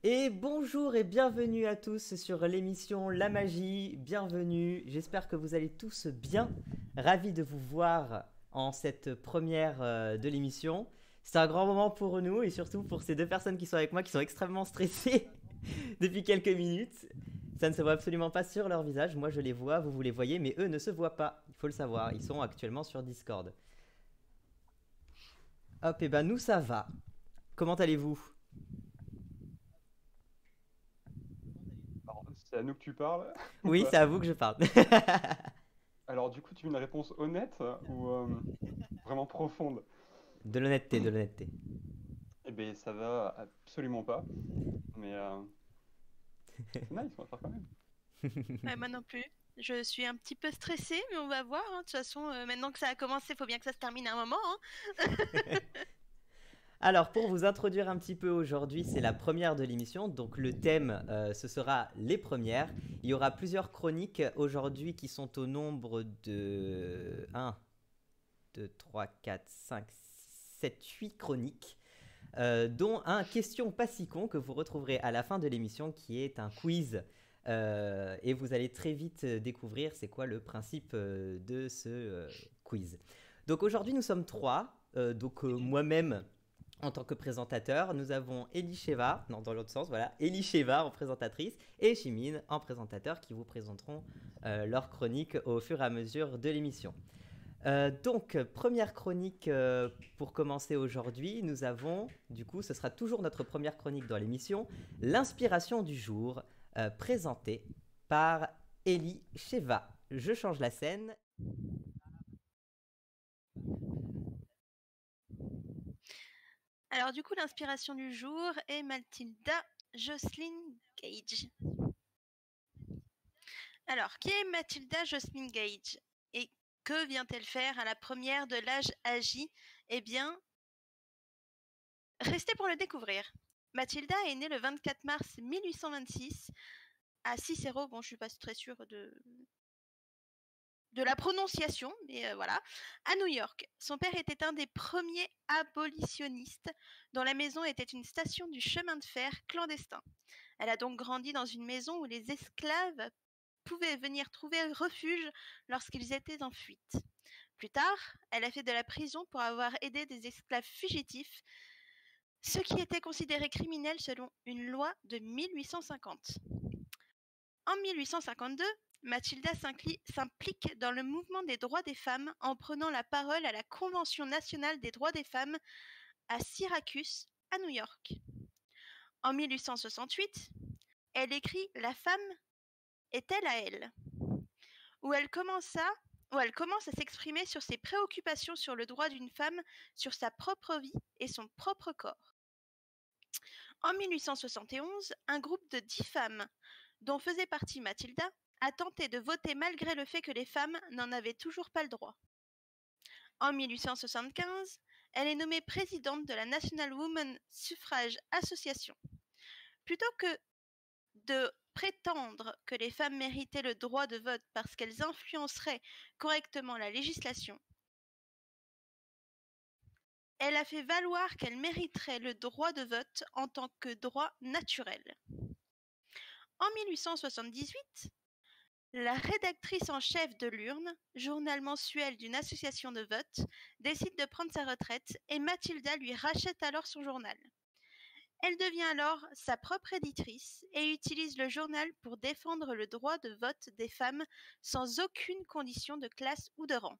Et bonjour et bienvenue à tous sur l'émission La Magie. Bienvenue, j'espère que vous allez tous bien. Ravi de vous voir en cette première de l'émission. C'est un grand moment pour nous et surtout pour ces deux personnes qui sont avec moi qui sont extrêmement stressées depuis quelques minutes. Ça ne se voit absolument pas sur leur visage. Moi je les vois, vous les voyez, mais eux ne se voient pas. Il faut le savoir, ils sont actuellement sur Discord. Hop, et ben nous ça va. Comment allez-vous? Alors, c'est à nous que tu parles ou Oui, pas? c'est à vous que je parle. Alors, du coup, tu veux une réponse honnête ou vraiment profonde? De l'honnêteté, de l'honnêteté. Eh bien, ça va absolument pas. Mais c'est nice, on va faire quand même. Ouais, moi non plus. Je suis un petit peu stressée, mais on va voir, hein. De toute façon, maintenant que ça a commencé, il faut bien que ça se termine à un moment, hein. Alors, pour vous introduire un petit peu aujourd'hui, c'est la première de l'émission. Donc, le thème, ce sera les premières. Il y aura plusieurs chroniques aujourd'hui qui sont au nombre de 8 chroniques, dont un question pas si con que vous retrouverez à la fin de l'émission qui est un quiz. Et vous allez très vite découvrir c'est quoi le principe de ce quiz. Donc, aujourd'hui, nous sommes trois. Moi-même en tant que présentateur, nous avons Elisheva, non dans l'autre sens, voilà, Elisheva en présentatrice et Chimine en présentateur qui vous présenteront leur chronique au fur et à mesure de l'émission. Donc, première chronique pour commencer aujourd'hui, nous avons, du coup, ce sera toujours notre première chronique dans l'émission, l'inspiration du jour, présentée par Elisheva. Je change la scène. Alors du coup, l'inspiration du jour est Mathilda Jocelyn Gage. Alors, qui est Mathilda Jocelyn Gage et que vient-elle faire à la première de l'âge agi? Eh bien, restez pour le découvrir. Mathilda est née le 24 mars 1826 à Cicero. Bon, je suis pas très sûre de la prononciation, mais voilà, à New York. Son père était un des premiers abolitionnistes dont la maison était une station du chemin de fer clandestin. Elle a donc grandi dans une maison où les esclaves pouvaient venir trouver refuge lorsqu'ils étaient en fuite. Plus tard, elle a fait de la prison pour avoir aidé des esclaves fugitifs, ce qui était considéré criminel selon une loi de 1850. En 1852, Mathilda s'implique dans le mouvement des droits des femmes en prenant la parole à la Convention nationale des droits des femmes à Syracuse, à New York. En 1868, elle écrit La femme est-elle à elle, où elle commence à s'exprimer sur ses préoccupations sur le droit d'une femme sur sa propre vie et son propre corps. En 1871, un groupe de 10 femmes, dont faisait partie Mathilda, a tenté de voter malgré le fait que les femmes n'en avaient toujours pas le droit. En 1875, elle est nommée présidente de la National Women Suffrage Association. Plutôt que de prétendre que les femmes méritaient le droit de vote parce qu'elles influenceraient correctement la législation, elle a fait valoir qu'elles mériteraient le droit de vote en tant que droit naturel. En 1878, la rédactrice en chef de l'Urne, journal mensuel d'une association de vote, décide de prendre sa retraite et Mathilda lui rachète alors son journal. Elle devient alors sa propre éditrice et utilise le journal pour défendre le droit de vote des femmes sans aucune condition de classe ou de rang.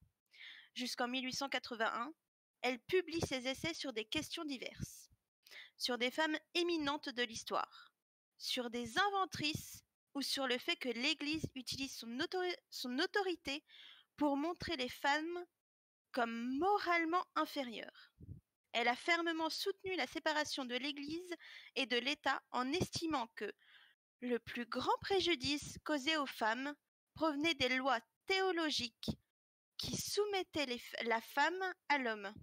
Jusqu'en 1881, elle publie ses essais sur des questions diverses, sur des femmes éminentes de l'histoire, sur des inventrices ou sur le fait que l'Église utilise son autorité pour montrer les femmes comme moralement inférieures. Elle a fermement soutenu la séparation de l'Église et de l'État en estimant que le plus grand préjudice causé aux femmes provenait des lois théologiques qui soumettaient la femme à l'homme.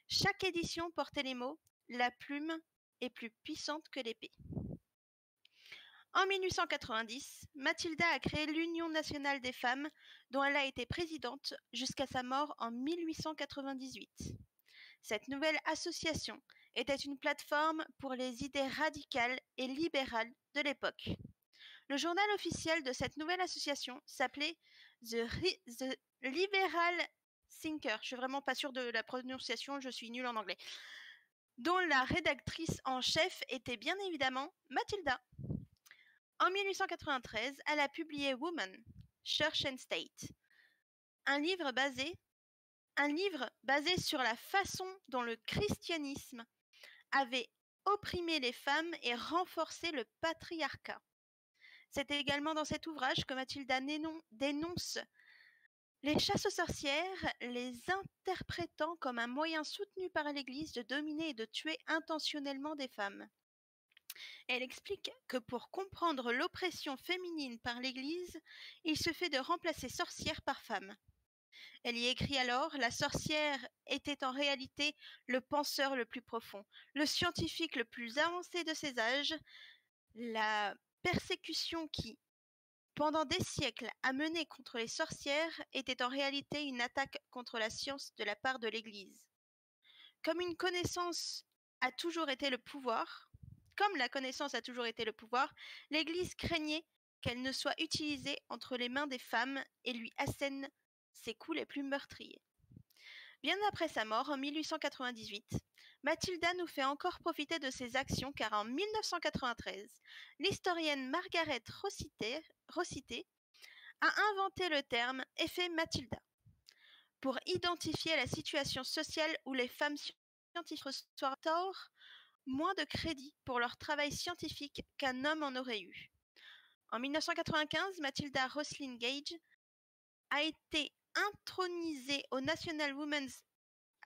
Chaque édition portait les mots « La plume est plus puissante que l'épée ». En 1890, Mathilda a créé l'Union nationale des femmes, dont elle a été présidente jusqu'à sa mort en 1898. Cette nouvelle association était une plateforme pour les idées radicales et libérales de l'époque. Le journal officiel de cette nouvelle association s'appelait The Liberal Thinker. Je suis vraiment pas sûre de la prononciation, je suis nulle en anglais. Dont la rédactrice en chef était bien évidemment Matilda. En 1893, elle a publié Woman, Church and State, un livre basé sur la façon dont le christianisme avait opprimé les femmes et renforcé le patriarcat. C'est également dans cet ouvrage que Matilda dénonce les chasses aux sorcières, les interprétant comme un moyen soutenu par l'Église de dominer et de tuer intentionnellement des femmes. Elle explique que pour comprendre l'oppression féminine par l'Église, il se fait de remplacer sorcière par femme. Elle y écrit alors: la sorcière était en réalité le penseur le plus profond, le scientifique le plus avancé de ses âges. La persécution qui, pendant des siècles, a mené contre les sorcières était en réalité une attaque contre la science de la part de l'Église. Comme la connaissance a toujours été le pouvoir, l'Église craignait qu'elle ne soit utilisée entre les mains des femmes et lui assène ses coups les plus meurtriers. Bien après sa mort, en 1898, Matilda nous fait encore profiter de ses actions car en 1993, l'historienne Margaret Rossiter a inventé le terme « effet Matilda » pour identifier la situation sociale où les femmes scientifiques reçoivent tort moins de crédit pour leur travail scientifique qu'un homme en aurait eu. En 1995, Matilda Roslyn Gage a été intronisée au National Women's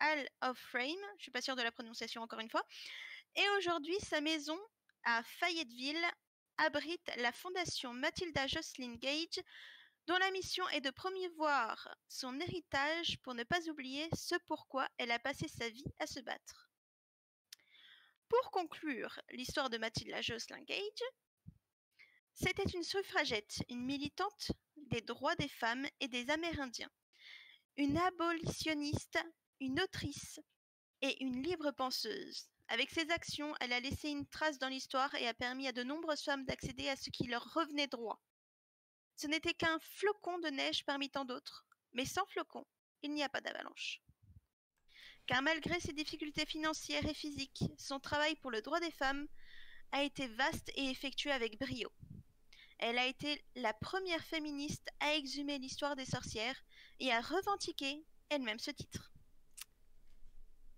Hall of Fame, je ne suis pas sûre de la prononciation encore une fois, et aujourd'hui sa maison à Fayetteville abrite la fondation Matilda Joslyn Gage, dont la mission est de promouvoir son héritage pour ne pas oublier ce pourquoi elle a passé sa vie à se battre. Pour conclure l'histoire de Matilda Joslyn Gage, c'était une suffragette, une militante des droits des femmes et des Amérindiens, une abolitionniste, une autrice et une libre penseuse. Avec ses actions, elle a laissé une trace dans l'histoire et a permis à de nombreuses femmes d'accéder à ce qui leur revenait droit. Ce n'était qu'un flocon de neige parmi tant d'autres, mais sans flocon, il n'y a pas d'avalanche. Car malgré ses difficultés financières et physiques, son travail pour le droit des femmes a été vaste et effectué avec brio. Elle a été la première féministe à exhumer l'histoire des sorcières et à revendiquer elle-même ce titre.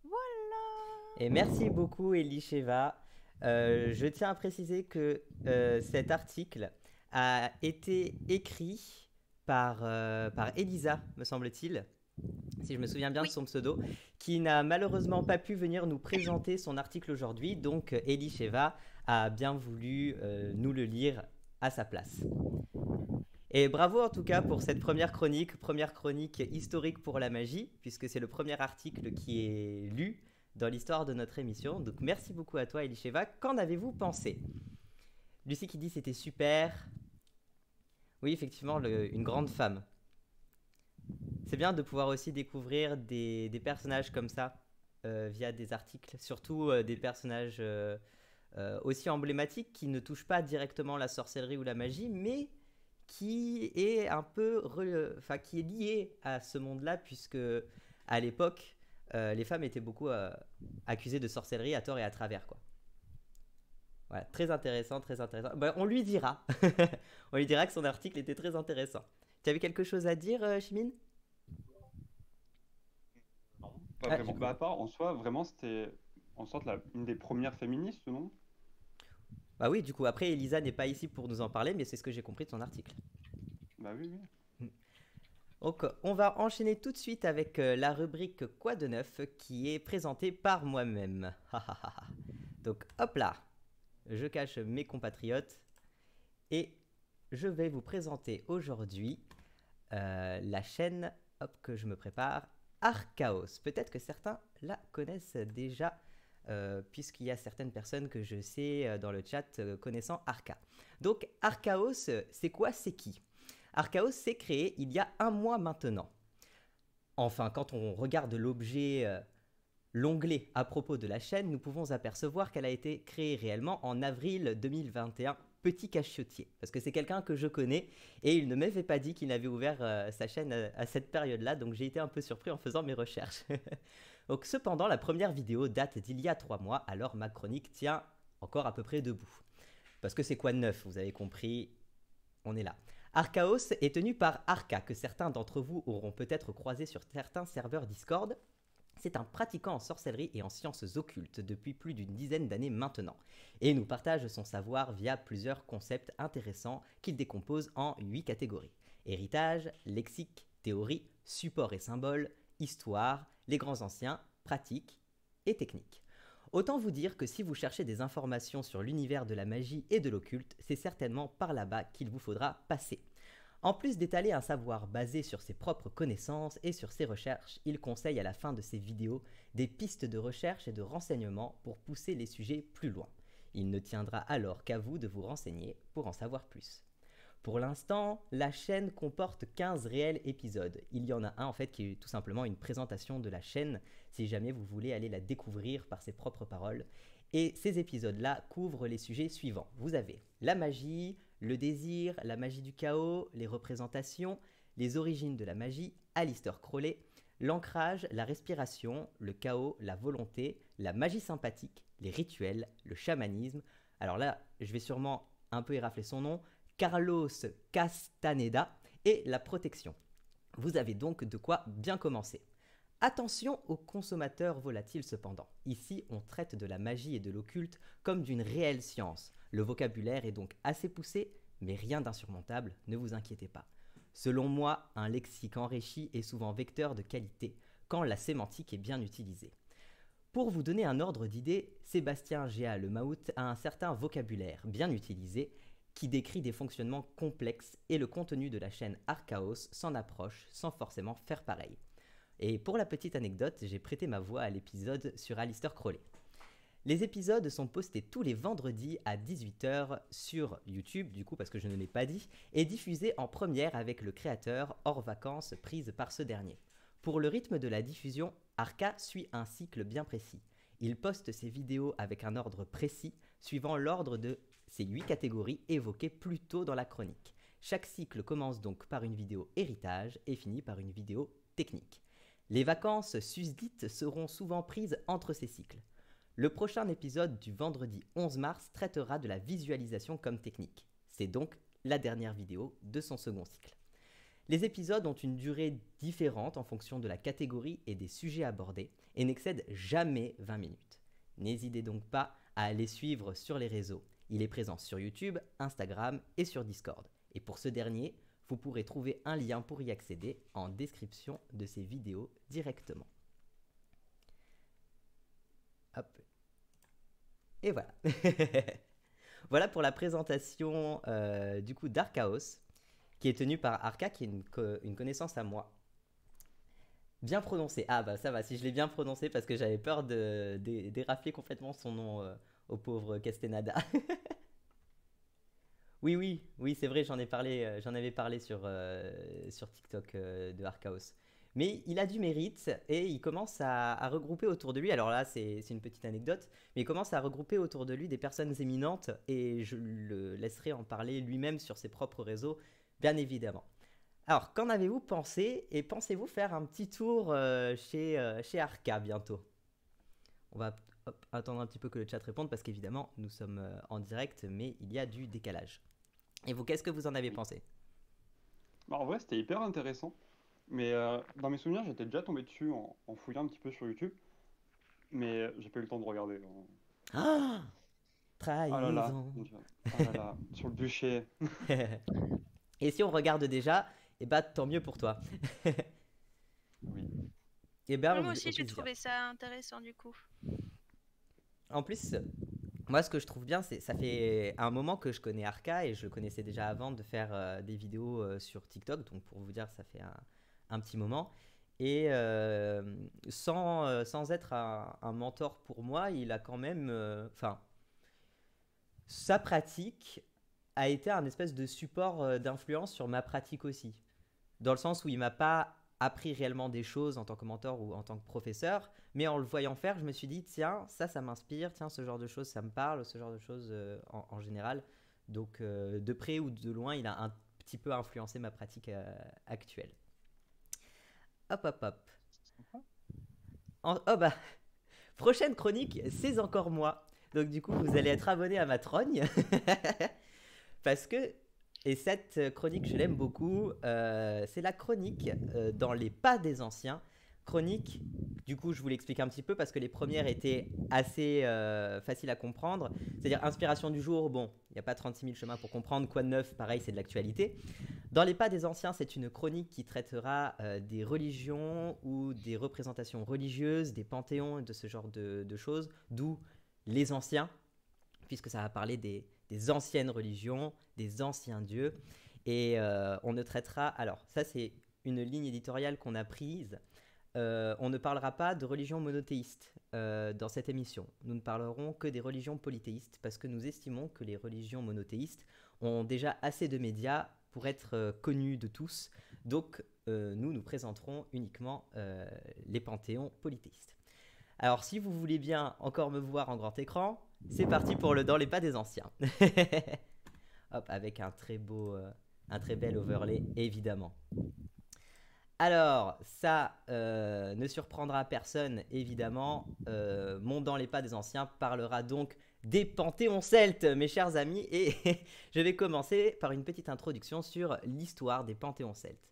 Voilà. Et merci beaucoup Elisheva. Je tiens à préciser que cet article a été écrit par Elisa, me semble-t-il, si je me souviens bien de son pseudo, qui n'a malheureusement pas pu venir nous présenter son article aujourd'hui. Donc Elisheva a bien voulu nous le lire à sa place. Et bravo en tout cas pour cette première chronique historique pour la magie, puisque c'est le premier article qui est lu dans l'histoire de notre émission. Donc merci beaucoup à toi Elisheva. Qu'en avez-vous pensé? Lucie qui dit c'était super. Oui, effectivement, une grande femme. C'est bien de pouvoir aussi découvrir des personnages comme ça via des articles, surtout des personnages aussi emblématiques qui ne touchent pas directement la sorcellerie ou la magie, mais qui est un peu, qui est lié à ce monde-là, puisque à l'époque, les femmes étaient beaucoup accusées de sorcellerie à tort et à travers, quoi. Voilà, très intéressant, très intéressant. Ben, on lui dira. On lui dira que son article était très intéressant. Tu avais quelque chose à dire, Chimine? Non, pas vraiment. Bah, à part, en soi, vraiment, c'était en sorte une des premières féministes, non? Bah oui, du coup, après, Elisa n'est pas ici pour nous en parler, mais c'est ce que j'ai compris de son article. Bah oui, oui. Donc, on va enchaîner tout de suite avec la rubrique Quoi de neuf, qui est présentée par moi-même. Donc, hop là, je cache mes compatriotes et je vais vous présenter aujourd'hui la chaîne, hop, que je me prépare, Archaos. Peut-être que certains la connaissent déjà, puisqu'il y a certaines personnes que je sais dans le chat connaissant Arca. Donc Archaos, c'est quoi, c'est qui? Archaos s'est créé il y a 1 mois maintenant. Enfin, quand on regarde l'objet l'onglet à propos de la chaîne, nous pouvons apercevoir qu'elle a été créée réellement en avril 2021. Petit cachottier, parce que c'est quelqu'un que je connais et il ne m'avait pas dit qu'il avait ouvert sa chaîne à cette période-là, donc j'ai été un peu surpris en faisant mes recherches. Donc, cependant, la première vidéo date d'il y a 3 mois, alors ma chronique tient encore à peu près debout. Parce que c'est quoi de neuf, vous avez compris, on est là. Archaos est tenu par Arca, que certains d'entre vous auront peut-être croisé sur certains serveurs Discord. C'est un pratiquant en sorcellerie et en sciences occultes depuis plus d'une dizaine d'années maintenant, et nous partage son savoir via plusieurs concepts intéressants qu'il décompose en 8 catégories. Héritage, lexique, théorie, support et symbole, histoire, les grands anciens, pratique et technique. Autant vous dire que si vous cherchez des informations sur l'univers de la magie et de l'occulte, c'est certainement par là-bas qu'il vous faudra passer. En plus d'étaler un savoir basé sur ses propres connaissances et sur ses recherches, il conseille à la fin de ses vidéos des pistes de recherche et de renseignement pour pousser les sujets plus loin. Il ne tiendra alors qu'à vous de vous renseigner pour en savoir plus. Pour l'instant, la chaîne comporte 15 réels épisodes. Il y en a un en fait qui est tout simplement une présentation de la chaîne, si jamais vous voulez aller la découvrir par ses propres paroles. Et ces épisodes-là couvrent les sujets suivants. Vous avez la magie, le désir, la magie du chaos, les représentations, les origines de la magie, Aleister Crowley, l'ancrage, la respiration, le chaos, la volonté, la magie sympathique, les rituels, le chamanisme. Alors là, je vais sûrement un peu érafler son nom, Carlos Castaneda et la protection. Vous avez donc de quoi bien commencer. Attention aux consommateurs volatiles cependant. Ici, on traite de la magie et de l'occulte comme d'une réelle science. Le vocabulaire est donc assez poussé, mais rien d'insurmontable, ne vous inquiétez pas. Selon moi, un lexique enrichi est souvent vecteur de qualité quand la sémantique est bien utilisée. Pour vous donner un ordre d'idée, Sébastien Géa Le Mahout a un certain vocabulaire bien utilisé qui décrit des fonctionnements complexes et le contenu de la chaîne Archaos s'en approche sans forcément faire pareil. Et pour la petite anecdote, j'ai prêté ma voix à l'épisode sur Aleister Crowley. Les épisodes sont postés tous les vendredis à 18h sur YouTube, du coup parce que je ne l'ai pas dit, et diffusés en première avec le créateur hors vacances prises par ce dernier. Pour le rythme de la diffusion, Arca suit un cycle bien précis. Il poste ses vidéos avec un ordre précis, suivant l'ordre de ces 8 catégories évoquées plus tôt dans la chronique. Chaque cycle commence donc par une vidéo héritage et finit par une vidéo technique. Les vacances susdites seront souvent prises entre ces cycles. Le prochain épisode du vendredi 11 mars traitera de la visualisation comme technique. C'est donc la dernière vidéo de son second cycle. Les épisodes ont une durée différente en fonction de la catégorie et des sujets abordés et n'excèdent jamais 20 minutes. N'hésitez donc pas à aller suivre sur les réseaux. Il est présent sur YouTube, Instagram et sur Discord. Et pour ce dernier, vous pourrez trouver un lien pour y accéder en description de ces vidéos directement. Hop. Et voilà. Voilà pour la présentation du coup d'Archaos, qui est tenue par Arca, qui est une connaissance à moi. Bien prononcé. Ah bah ça va, si je l'ai bien prononcé, parce que j'avais peur d'érafler complètement son nom au pauvre Castaneda. Oui, c'est vrai, j'en avais parlé sur TikTok de Archaos. Mais il a du mérite et il commence à regrouper autour de lui, alors là c'est une petite anecdote, mais il commence à regrouper autour de lui des personnes éminentes et je le laisserai en parler lui-même sur ses propres réseaux, bien évidemment. Alors, qu'en avez-vous pensé et pensez-vous faire un petit tour chez Arca bientôt? On va attendre un petit peu que le chat réponde parce qu'évidemment nous sommes en direct mais il y a du décalage. Et vous, qu'est-ce que vous en avez pensé? Bah, en vrai, c'était hyper intéressant. Mais dans mes souvenirs, j'étais déjà tombé dessus en fouillant un petit peu sur YouTube. Mais j'ai pas eu le temps de regarder. Ah, Ah là là, trahison. ah là là, sur le bûcher. Et si on regarde déjà, eh bah tant mieux pour toi. Oui. Eh ben, Moi au aussi, j'ai plaisir. trouvé ça intéressant du coup. En plus, moi ce que je trouve bien, c'est ça fait un moment que je connais Arca et je le connaissais déjà avant de faire des vidéos sur TikTok. Donc pour vous dire, ça fait un petit moment. Et sans être un mentor pour moi, il a quand même, sa pratique a été un espèce de support d'influence sur ma pratique aussi. Dans le sens où il m'a pas appris réellement des choses en tant que mentor ou en tant que professeur, mais en le voyant faire, je me suis dit, tiens, ça m'inspire, tiens, ce genre de choses, ça me parle, ce genre de choses en général. Donc, de près ou de loin, il a un petit peu influencé ma pratique actuelle. Hop. Oh bah, prochaine chronique, c'est encore moi. Donc du coup, vous allez être abonné à ma trogne. Parce que, et cette chronique, je l'aime beaucoup, c'est la chronique dans les pas des anciens. Chronique, du coup, je vous l'explique un petit peu parce que les premières étaient assez faciles à comprendre. C'est-à-dire, inspiration du jour, bon, il n'y a pas 36 000 chemins pour comprendre. Quoi de neuf, pareil, c'est de l'actualité. Dans les pas des anciens, c'est une chronique qui traitera des religions ou des représentations religieuses, des panthéons et de ce genre de choses, d'où les anciens, puisque ça va parler des anciennes religions, des anciens dieux. Et on ne traitera... Alors, ça, c'est une ligne éditoriale qu'on a prise. On ne parlera pas de religion monothéiste dans cette émission. Nous ne parlerons que des religions polythéistes, parce que nous estimons que les religions monothéistes ont déjà assez de médias pour être connues de tous. Donc, nous présenterons uniquement les panthéons polythéistes. Alors, si vous voulez bien encore me voir en grand écran, c'est parti pour le Dans les pas des anciens. Hop, avec un très bel overlay, évidemment. Alors, ça ne surprendra personne, évidemment. Mon Dans les pas des anciens parlera donc des panthéons celtes, mes chers amis. Et je vais commencer par une petite introduction sur l'histoire des panthéons celtes.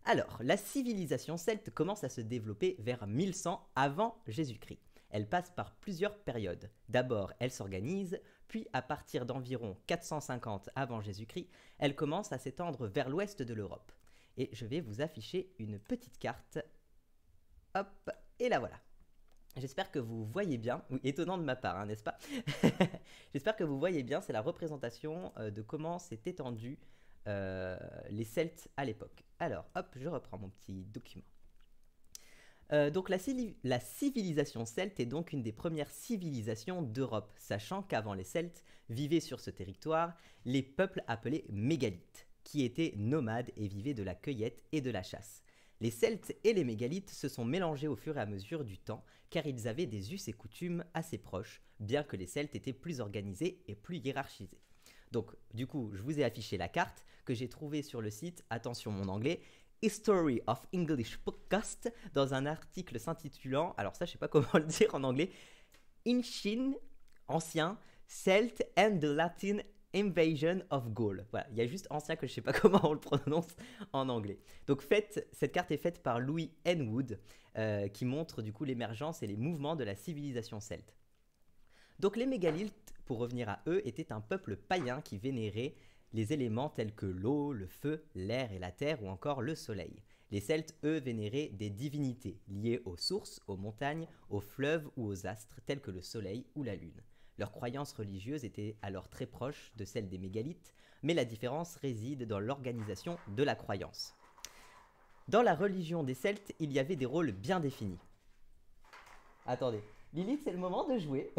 Alors, la civilisation celte commence à se développer vers 1100 avant Jésus-Christ. Elle passe par plusieurs périodes. D'abord, elle s'organise, puis à partir d'environ 450 avant Jésus-Christ, elle commence à s'étendre vers l'ouest de l'Europe. Et je vais vous afficher une petite carte. Hop, et la voilà. J'espère que vous voyez bien. Oui, étonnant de ma part, hein, n'est-ce pas? J'espère que vous voyez bien, c'est la représentation de comment s'est étendu les Celtes à l'époque. Alors, hop, je reprends mon petit document. Donc la civilisation celte est donc une des premières civilisations d'Europe, sachant qu'avant les Celtes vivaient sur ce territoire les peuples appelés mégalithes, qui étaient nomades et vivaient de la cueillette et de la chasse. Les Celtes et les mégalithes se sont mélangés au fur et à mesure du temps, car ils avaient des us et coutumes assez proches, bien que les Celtes étaient plus organisés et plus hiérarchisés. Donc, du coup, je vous ai affiché la carte que j'ai trouvée sur le site, attention mon anglais, History of English Podcast, dans un article s'intitulant, alors ça je sais pas comment le dire en anglais, Ancient, ancien, Celt and the Latin Invasion of Gaul. Voilà, il y a juste ancien que je sais pas comment on le prononce en anglais. Donc cette carte est faite par Louis N. Wood, qui montre du coup l'émergence et les mouvements de la civilisation celte. Donc les mégalithes, pour revenir à eux, étaient un peuple païen qui vénérait les éléments tels que l'eau, le feu, l'air et la terre ou encore le soleil. Les Celtes, eux, vénéraient des divinités liées aux sources, aux montagnes, aux fleuves ou aux astres tels que le soleil ou la lune. Leurs croyances religieuses étaient alors très proches de celles des mégalithes, mais la différence réside dans l'organisation de la croyance. Dans la religion des Celtes, il y avait des rôles bien définis. Attendez, Lilith, c'est le moment de jouer.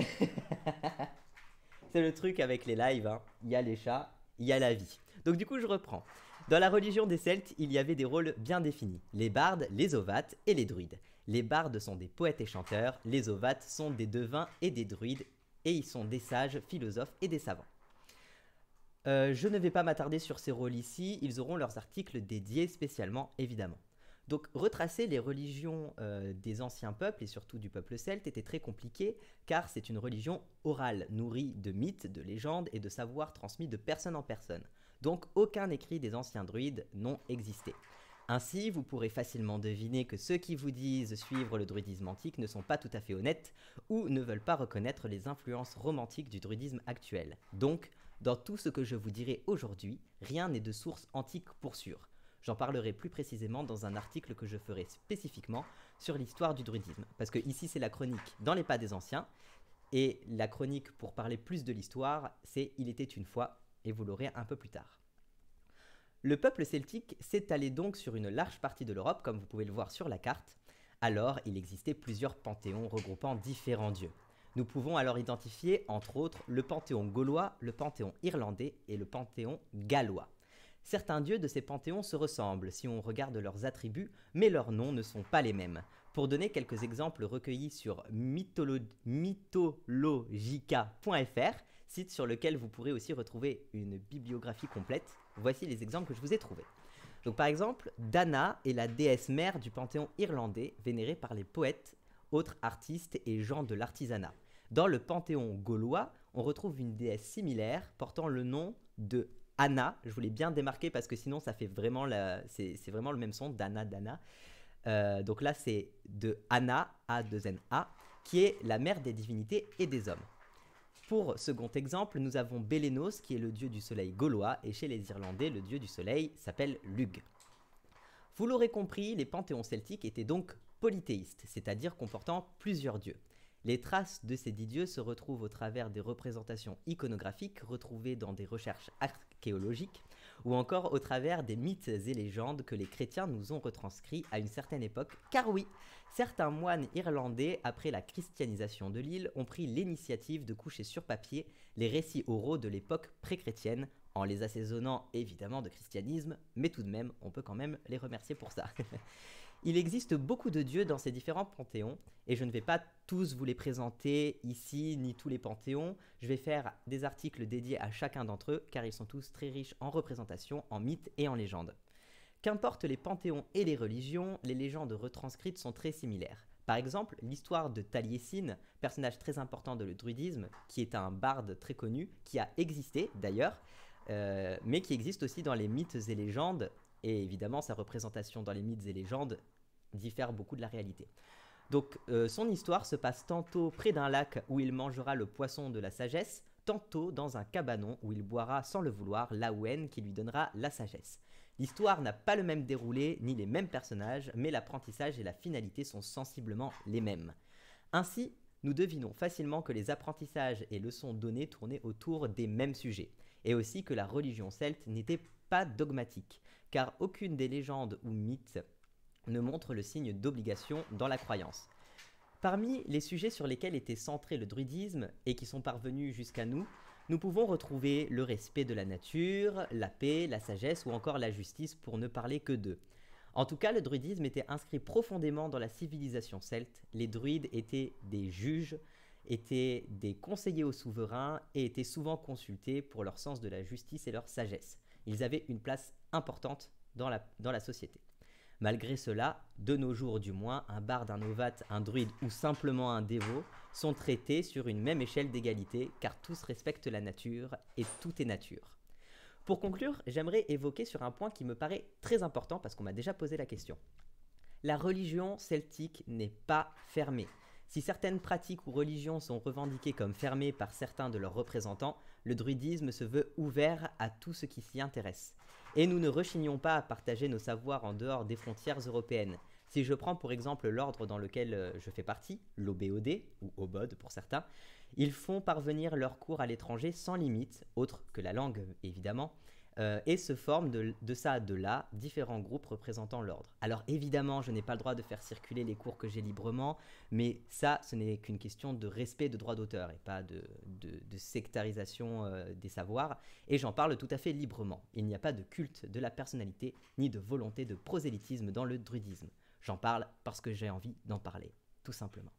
C'est le truc avec les lives, hein. Il y a les chats, il y a la vie. Donc du coup, je reprends. Dans la religion des Celtes, il y avait des rôles bien définis. Les bardes, les ovates et les druides. Les bardes sont des poètes et chanteurs, les ovates sont des devins et des druides, et ils sont des sages, philosophes et des savants. Je ne vais pas m'attarder sur ces rôles ici, ils auront leurs articles dédiés spécialement, évidemment. Donc retracer les religions des anciens peuples, et surtout du peuple celte, était très compliqué, car c'est une religion orale, nourrie de mythes, de légendes et de savoirs transmis de personne en personne. Donc aucun écrit des anciens druides n'ont existé. Ainsi, vous pourrez facilement deviner que ceux qui vous disent suivre le druidisme antique ne sont pas tout à fait honnêtes, ou ne veulent pas reconnaître les influences romantiques du druidisme actuel. Donc, dans tout ce que je vous dirai aujourd'hui, rien n'est de source antique pour sûr. J'en parlerai plus précisément dans un article que je ferai spécifiquement sur l'histoire du druidisme. Parce que ici, c'est la chronique dans les pas des anciens. Et la chronique pour parler plus de l'histoire, c'est Il était une fois, et vous l'aurez un peu plus tard. Le peuple celtique s'étalait donc sur une large partie de l'Europe, comme vous pouvez le voir sur la carte. Alors, il existait plusieurs panthéons regroupant différents dieux. Nous pouvons alors identifier, entre autres, le panthéon gaulois, le panthéon irlandais et le panthéon gallois. Certains dieux de ces panthéons se ressemblent si on regarde leurs attributs, mais leurs noms ne sont pas les mêmes. Pour donner quelques exemples recueillis sur mythologica.fr, site sur lequel vous pourrez aussi retrouver une bibliographie complète, voici les exemples que je vous ai trouvés. Donc par exemple, Dana est la déesse mère du panthéon irlandais, vénérée par les poètes, autres artistes et gens de l'artisanat. Dans le panthéon gaulois, on retrouve une déesse similaire portant le nom de Anna. Je voulais bien démarquer parce que sinon ça fait vraiment c'est vraiment le même son, Dana, Dana. Donc là c'est de Anna, A2NA, qui est la mère des divinités et des hommes. Pour second exemple, nous avons Bélénos qui est le dieu du soleil gaulois et chez les Irlandais, le dieu du soleil s'appelle Lugh. Vous l'aurez compris, les panthéons celtiques étaient donc polythéistes, c'est-à-dire comportant plusieurs dieux. Les traces de ces 10 dieux se retrouvent au travers des représentations iconographiques retrouvées dans des recherches archéologiques ou encore au travers des mythes et légendes que les chrétiens nous ont retranscrits à une certaine époque. Car oui, certains moines irlandais, après la christianisation de l'île, ont pris l'initiative de coucher sur papier les récits oraux de l'époque pré-chrétienne, en les assaisonnant évidemment de christianisme, mais tout de même, on peut quand même les remercier pour ça. Il existe beaucoup de dieux dans ces différents panthéons, et je ne vais pas tous vous les présenter ici, ni tous les panthéons. Je vais faire des articles dédiés à chacun d'entre eux, car ils sont tous très riches en représentations, en mythes et en légendes. Qu'importe les panthéons et les religions, les légendes retranscrites sont très similaires. Par exemple, l'histoire de Taliesin, personnage très important de le druidisme, qui est un barde très connu, qui a existé d'ailleurs, mais qui existe aussi dans les mythes et légendes, et évidemment sa représentation dans les mythes et légendes diffère beaucoup de la réalité. Donc son histoire se passe tantôt près d'un lac où il mangera le poisson de la sagesse, tantôt dans un cabanon où il boira sans le vouloir l'Awen qui lui donnera la sagesse. L'histoire n'a pas le même déroulé ni les mêmes personnages, mais l'apprentissage et la finalité sont sensiblement les mêmes. Ainsi, nous devinons facilement que les apprentissages et leçons données tournaient autour des mêmes sujets, et aussi que la religion celte n'était pas dogmatique, car aucune des légendes ou mythes ne montre le signe d'obligation dans la croyance. Parmi les sujets sur lesquels était centré le druidisme et qui sont parvenus jusqu'à nous, nous pouvons retrouver le respect de la nature, la paix, la sagesse ou encore la justice pour ne parler que d'eux. En tout cas, le druidisme était inscrit profondément dans la civilisation celte. Les druides étaient des juges, étaient des conseillers aux souverains et étaient souvent consultés pour leur sens de la justice et leur sagesse. Ils avaient une place importante dans la société. Malgré cela, de nos jours du moins, un barde, un novate, un druide ou simplement un dévot sont traités sur une même échelle d'égalité car tous respectent la nature et tout est nature. Pour conclure, j'aimerais évoquer sur un point qui me paraît très important parce qu'on m'a déjà posé la question. La religion celtique n'est pas fermée. Si certaines pratiques ou religions sont revendiquées comme fermées par certains de leurs représentants, le druidisme se veut ouvert à tout ce qui s'y intéresse. Et nous ne rechignons pas à partager nos savoirs en dehors des frontières européennes. Si je prends pour exemple l'ordre dans lequel je fais partie, l'OBOD, ou OBOD pour certains, ils font parvenir leurs cours à l'étranger sans limite, autre que la langue évidemment, et se forment de ça à de là différents groupes représentant l'ordre. Alors évidemment, je n'ai pas le droit de faire circuler les cours que j'ai librement, mais ça, ce n'est qu'une question de respect de droit d'auteur et pas de sectarisation des savoirs, et j'en parle tout à fait librement. Il n'y a pas de culte de la personnalité, ni de volonté de prosélytisme dans le druidisme. J'en parle parce que j'ai envie d'en parler, tout simplement.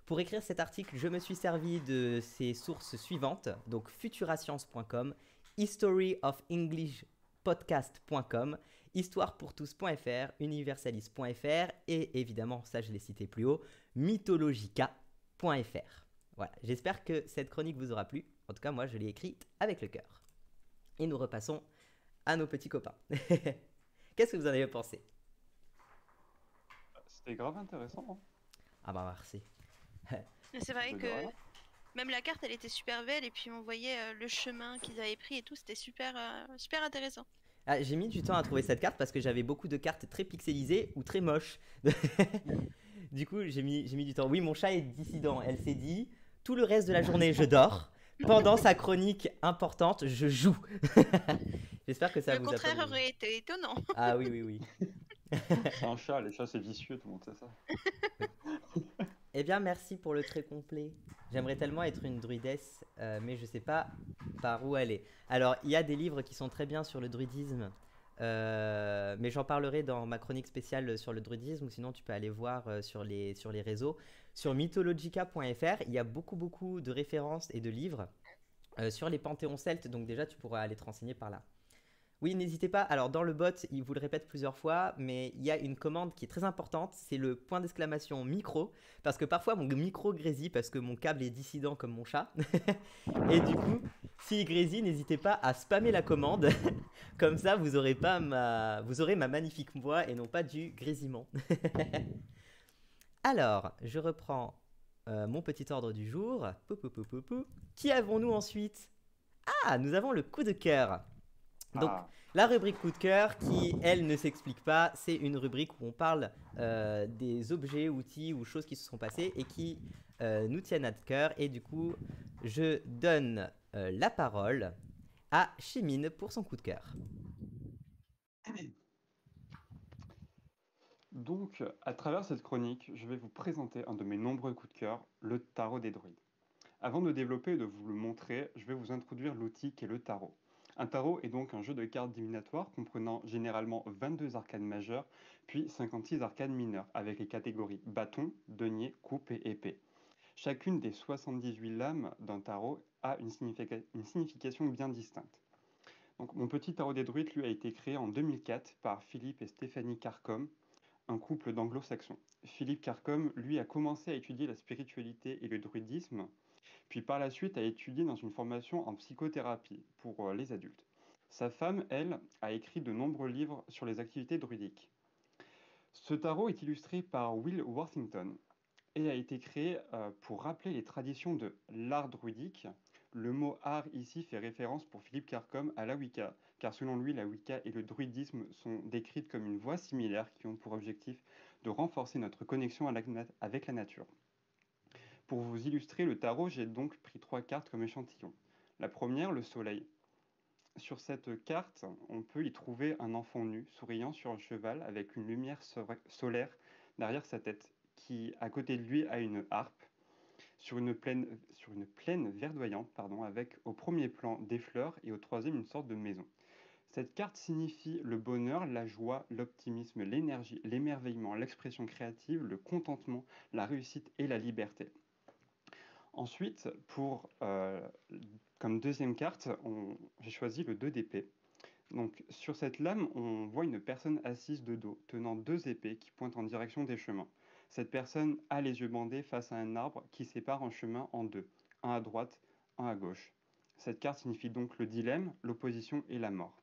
Pour écrire cet article, je me suis servi de ces sources suivantes, donc futurascience.com, historyofenglishpodcast.com, histoirepourtous.fr, universalis.fr et évidemment, ça je l'ai cité plus haut, mythologica.fr. Voilà, j'espère que cette chronique vous aura plu. En tout cas, moi je l'ai écrite avec le cœur. Et nous repassons à nos petits copains. Qu'est-ce que vous en avez pensé? C'était grave intéressant. Hein. Ah bah merci. C'est vrai que même la carte, elle était super belle et puis on voyait le chemin qu'ils avaient pris et tout, c'était super, super intéressant. Ah, j'ai mis du temps à trouver cette carte parce que j'avais beaucoup de cartes très pixelisées ou très moches. Du coup, j'ai mis du temps. Oui, mon chat est dissident. Elle s'est dit, tout le reste de la journée, je dors. Pendant sa chronique importante, je joue. J'espère que ça vous a pas... Le contraire aurait été étonnant. Ah oui, oui, oui. Un chat, les chats c'est vicieux, tout le monde sait ça. Eh bien, merci pour le trait complet. J'aimerais tellement être une druidesse, mais je sais pas par où aller. Alors, il y a des livres qui sont très bien sur le druidisme, mais j'en parlerai dans ma chronique spéciale sur le druidisme, ou sinon tu peux aller voir sur les réseaux. Sur mythologica.fr, il y a beaucoup de références et de livres sur les panthéons celtes, donc déjà tu pourras aller te renseigner par là. Oui, n'hésitez pas. Alors, dans le bot, il vous le répète plusieurs fois, mais il y a une commande qui est très importante. C'est le point d'exclamation micro. Parce que parfois, mon micro grésille parce que mon câble est dissident comme mon chat. Et du coup, s'il grésille, n'hésitez pas à spammer la commande. Comme ça, vous aurez ma magnifique voix et non pas du grésillement. Alors, je reprends mon petit ordre du jour. Qui avons-nous ensuite? Ah, nous avons le coup de cœur. Donc, la rubrique coup de cœur qui, elle, ne s'explique pas, c'est une rubrique où on parle des objets, outils ou choses qui se sont passées et qui nous tiennent à cœur. Et du coup, je donne la parole à Chimine pour son coup de cœur. Donc, à travers cette chronique, je vais vous présenter un de mes nombreux coups de cœur, le tarot des druides. Avant de développer et de vous le montrer, je vais vous introduire l'outil qu'est le tarot. Un tarot est donc un jeu de cartes divinatoires comprenant généralement 22 arcanes majeures, puis 56 arcanes mineures, avec les catégories bâton, denier, coupe et épée. Chacune des 78 lames d'un tarot a une signification bien distincte. Donc, mon petit tarot des druides, lui, a été créé en 2004 par Philippe et Stéphanie Carcom, un couple d'anglo-saxons. Philippe Carcom, lui, a commencé à étudier la spiritualité et le druidisme, puis par la suite a étudié dans une formation en psychothérapie pour les adultes. Sa femme, elle, a écrit de nombreux livres sur les activités druidiques. Ce tarot est illustré par Will Worthington et a été créé pour rappeler les traditions de l'art druidique. Le mot art ici fait référence pour Philippe Carcom à la Wicca, car selon lui, la Wicca et le druidisme sont décrites comme une voie similaire qui ont pour objectif de renforcer notre connexion avec la nature. Pour vous illustrer le tarot, j'ai donc pris 3 cartes comme échantillon. La première, le soleil. Sur cette carte, on peut y trouver un enfant nu, souriant sur un cheval avec une lumière solaire derrière sa tête, qui à côté de lui a une harpe sur une plaine verdoyante, avec au premier plan des fleurs et au troisième une sorte de maison. Cette carte signifie le bonheur, la joie, l'optimisme, l'énergie, l'émerveillement, l'expression créative, le contentement, la réussite et la liberté. Ensuite, comme deuxième carte, j'ai choisi le 2 d'épée. Donc, sur cette lame, on voit une personne assise de dos, tenant 2 épées qui pointent en direction des chemins. Cette personne a les yeux bandés face à un arbre qui sépare un chemin en 2, un à droite, un à gauche. Cette carte signifie donc le dilemme, l'opposition et la mort.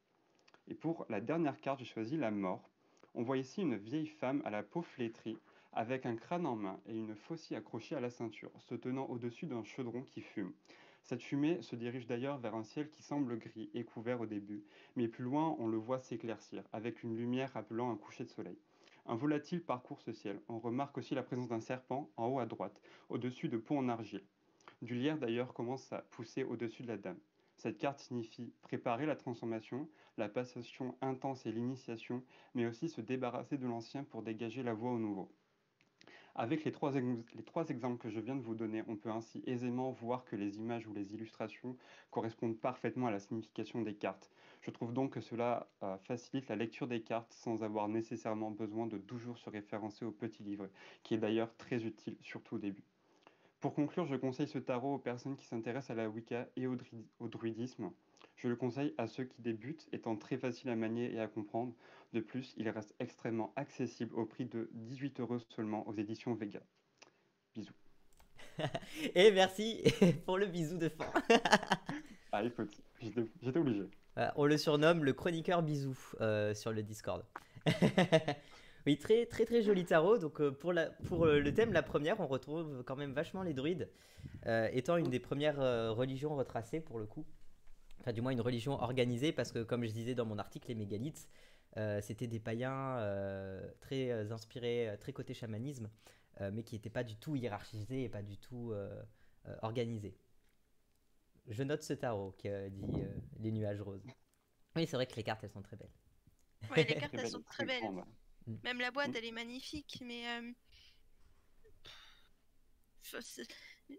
Et pour la dernière carte, j'ai choisi la mort. On voit ici une vieille femme à la peau flétrie, avec un crâne en main et une faucille accrochée à la ceinture, se tenant au-dessus d'un chaudron qui fume. Cette fumée se dirige d'ailleurs vers un ciel qui semble gris et couvert au début, mais plus loin on le voit s'éclaircir, avec une lumière rappelant un coucher de soleil. Un volatile parcourt ce ciel. On remarque aussi la présence d'un serpent en haut à droite, au-dessus de pots en argile. Du lierre d'ailleurs commence à pousser au-dessus de la dame. Cette carte signifie préparer la transformation, la passation intense et l'initiation, mais aussi se débarrasser de l'ancien pour dégager la voie au nouveau. Avec les trois exemples que je viens de vous donner, on peut ainsi aisément voir que les images ou les illustrations correspondent parfaitement à la signification des cartes. Je trouve donc que cela facilite la lecture des cartes sans avoir nécessairement besoin de toujours se référencer au petit livre, qui est d'ailleurs très utile, surtout au début. Pour conclure, je conseille ce tarot aux personnes qui s'intéressent à la Wicca et au druidisme. Je le conseille à ceux qui débutent, étant très facile à manier et à comprendre. De plus, il reste extrêmement accessible au prix de 18 € seulement aux éditions Vega. Bisous. Et merci pour le bisou de fin. Ah, écoute, j'étais obligé. On le surnomme le chroniqueur bisou sur le Discord. Oui, très très très joli tarot. Donc pour le thème, la première, on retrouve quand même vachement les druides, étant une des premières religions retracées pour le coup. Enfin, du moins une religion organisée, parce que comme je disais dans mon article, les mégalithes, c'était des païens très inspirés, très côté chamanisme, mais qui n'étaient pas du tout hiérarchisés et pas du tout organisés. Je note ce tarot qui dit les nuages roses. Oui, c'est vrai que les cartes, elles sont très belles. Ouais, les cartes, elles sont très belles. grande. Même la boîte, elle est magnifique, mais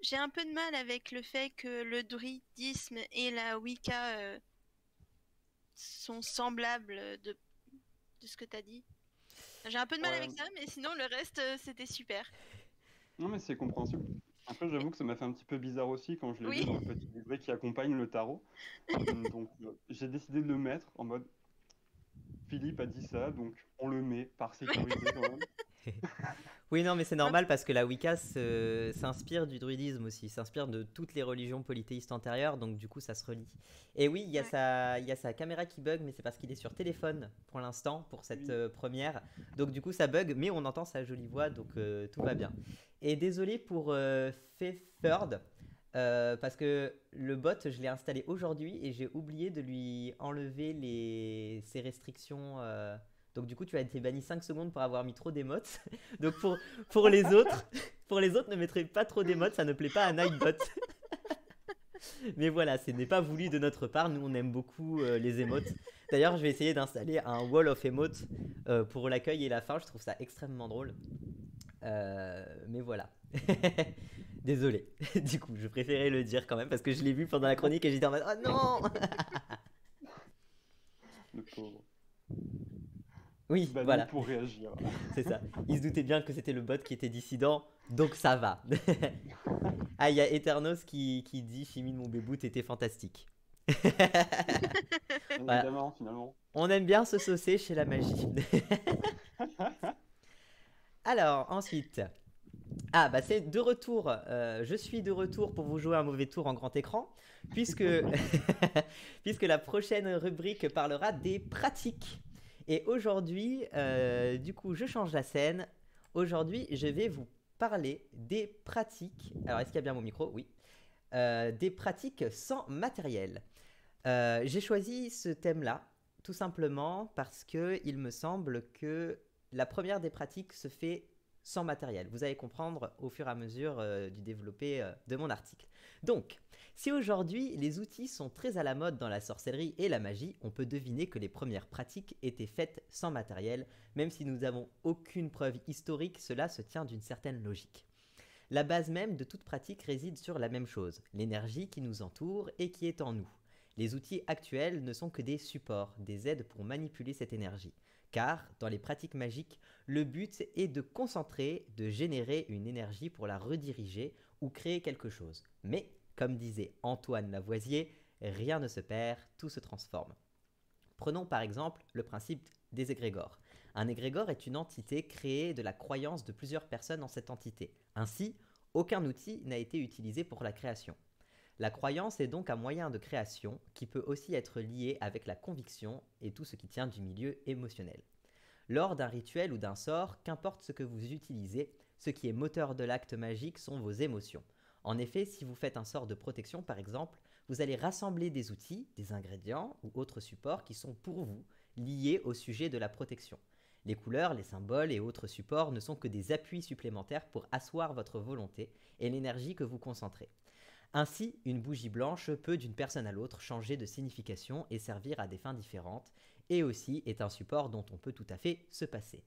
J'ai un peu de mal avec le fait que le druidisme et la Wicca sont semblables de ce que tu as dit. J'ai un peu de mal Ouais, avec ça, mais sinon le reste, c'était super. non mais c'est compréhensible. Après, j'avoue que ça m'a fait un petit peu bizarre aussi quand je l'ai Oui, vu dans le petit livret qui accompagne le tarot. Donc, j'ai décidé de le mettre en mode Philippe a dit ça, donc on le met par sécurité quand même. Oui, non, mais c'est normal parce que la Wicca s'inspire du druidisme aussi, s'inspire de toutes les religions polythéistes antérieures, donc du coup ça se relie. Et oui, ouais. il y a sa caméra qui bug, mais c'est parce qu'il est sur téléphone pour l'instant, pour cette Oui. première. Donc du coup ça bug, mais on entend sa jolie voix, donc tout va bien. Et désolé pour Third, parce que le bot, je l'ai installé aujourd'hui et j'ai oublié de lui enlever ses restrictions. Donc du coup, tu as été banni 5 secondes pour avoir mis trop d'émotes. Donc pour les autres, pour les autres, ne mettrez pas trop d'émotes, ça ne plaît pas à Nightbot. Mais voilà, ce n'est pas voulu de notre part, nous on aime beaucoup les émotes. D'ailleurs, je vais essayer d'installer un wall of emotes pour l'accueil et la fin, je trouve ça extrêmement drôle. Mais voilà. Désolé. Du coup, je préférais le dire quand même parce que je l'ai vu pendant la chronique et j'étais en mode oh non. Le pauvre. Oui, Banni voilà, pour réagir. c'est ça. Il se doutait bien que c'était le bot qui était dissident, donc ça va. Ah, il y a Eternos qui dit Chimie de mon bébou, t'étais fantastique. Bien Voilà. évidemment, finalement. On aime bien se saucer chez la magie. Alors, ensuite. Ah, bah c'est de retour. Je suis de retour pour vous jouer un mauvais tour en grand écran, puisque, puisque la prochaine rubrique parlera des pratiques. Et aujourd'hui, du coup, je change la scène. Aujourd'hui, je vais vous parler des pratiques. Alors, est-ce qu'il y a bien mon micro? Oui. Des pratiques sans matériel. J'ai choisi ce thème-là, tout simplement parce que il me semble que la première des pratiques se fait sans matériel. Vous allez comprendre au fur et à mesure du développé de mon article. Donc, si aujourd'hui les outils sont très à la mode dans la sorcellerie et la magie, on peut deviner que les premières pratiques étaient faites sans matériel, même si nous n'avons aucune preuve historique, cela se tient d'une certaine logique. La base même de toute pratique réside sur la même chose, l'énergie qui nous entoure et qui est en nous. Les outils actuels ne sont que des supports, des aides pour manipuler cette énergie. Car, dans les pratiques magiques, le but est de concentrer, de générer une énergie pour la rediriger ou créer quelque chose. Mais, comme disait Antoine Lavoisier, rien ne se perd, tout se transforme. Prenons par exemple le principe des égrégores. Un égrégore est une entité créée de la croyance de plusieurs personnes en cette entité. Ainsi, aucun outil n'a été utilisé pour la création. La croyance est donc un moyen de création qui peut aussi être lié avec la conviction et tout ce qui tient du milieu émotionnel. Lors d'un rituel ou d'un sort, qu'importe ce que vous utilisez, ce qui est moteur de l'acte magique sont vos émotions. En effet, si vous faites un sort de protection par exemple, vous allez rassembler des outils, des ingrédients ou autres supports qui sont pour vous liés au sujet de la protection. Les couleurs, les symboles et autres supports ne sont que des appuis supplémentaires pour asseoir votre volonté et l'énergie que vous concentrez. Ainsi, une bougie blanche peut d'une personne à l'autre changer de signification et servir à des fins différentes, et aussi est un support dont on peut tout à fait se passer.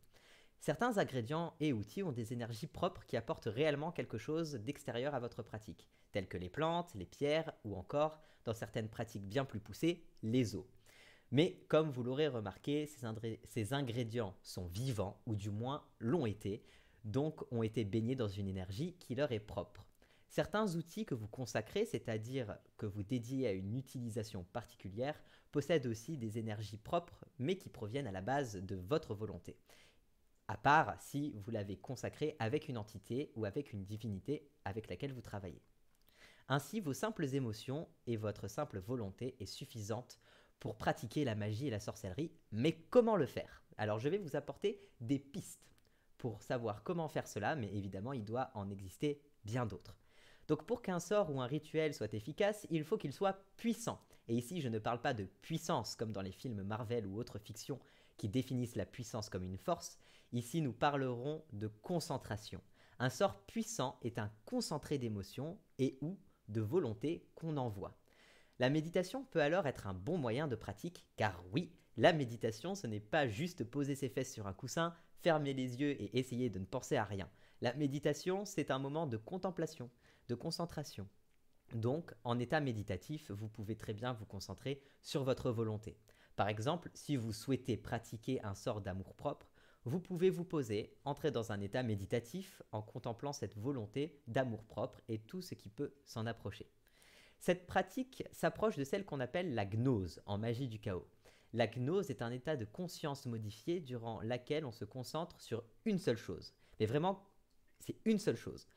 Certains ingrédients et outils ont des énergies propres qui apportent réellement quelque chose d'extérieur à votre pratique, tels que les plantes, les pierres ou encore, dans certaines pratiques bien plus poussées, les eaux. Mais comme vous l'aurez remarqué, ces ingrédients sont vivants, ou du moins l'ont été, donc ont été baignés dans une énergie qui leur est propre. Certains outils que vous consacrez, c'est-à-dire que vous dédiez à une utilisation particulière, possèdent aussi des énergies propres, mais qui proviennent à la base de votre volonté. À part si vous l'avez consacré avec une entité ou avec une divinité avec laquelle vous travaillez. Ainsi, vos simples émotions et votre simple volonté est suffisante pour pratiquer la magie et la sorcellerie, mais comment le faire? Alors je vais vous apporter des pistes pour savoir comment faire cela, mais évidemment il doit en exister bien d'autres. Donc pour qu'un sort ou un rituel soit efficace, il faut qu'il soit puissant. Et ici je ne parle pas de puissance comme dans les films Marvel ou autres fictions qui définissent la puissance comme une force, ici nous parlerons de concentration. Un sort puissant est un concentré d'émotions et ou de volonté qu'on envoie. La méditation peut alors être un bon moyen de pratique, car oui, la méditation ce n'est pas juste poser ses fesses sur un coussin, fermer les yeux et essayer de ne penser à rien. La méditation, c'est un moment de contemplation, de concentration. Donc, en état méditatif, vous pouvez très bien vous concentrer sur votre volonté. Par exemple, si vous souhaitez pratiquer un sort d'amour-propre, vous pouvez vous poser, entrer dans un état méditatif en contemplant cette volonté d'amour-propre et tout ce qui peut s'en approcher. Cette pratique s'approche de celle qu'on appelle la gnose en magie du chaos. La gnose est un état de conscience modifié durant laquelle on se concentre sur une seule chose. Mais vraiment, c'est une seule chose.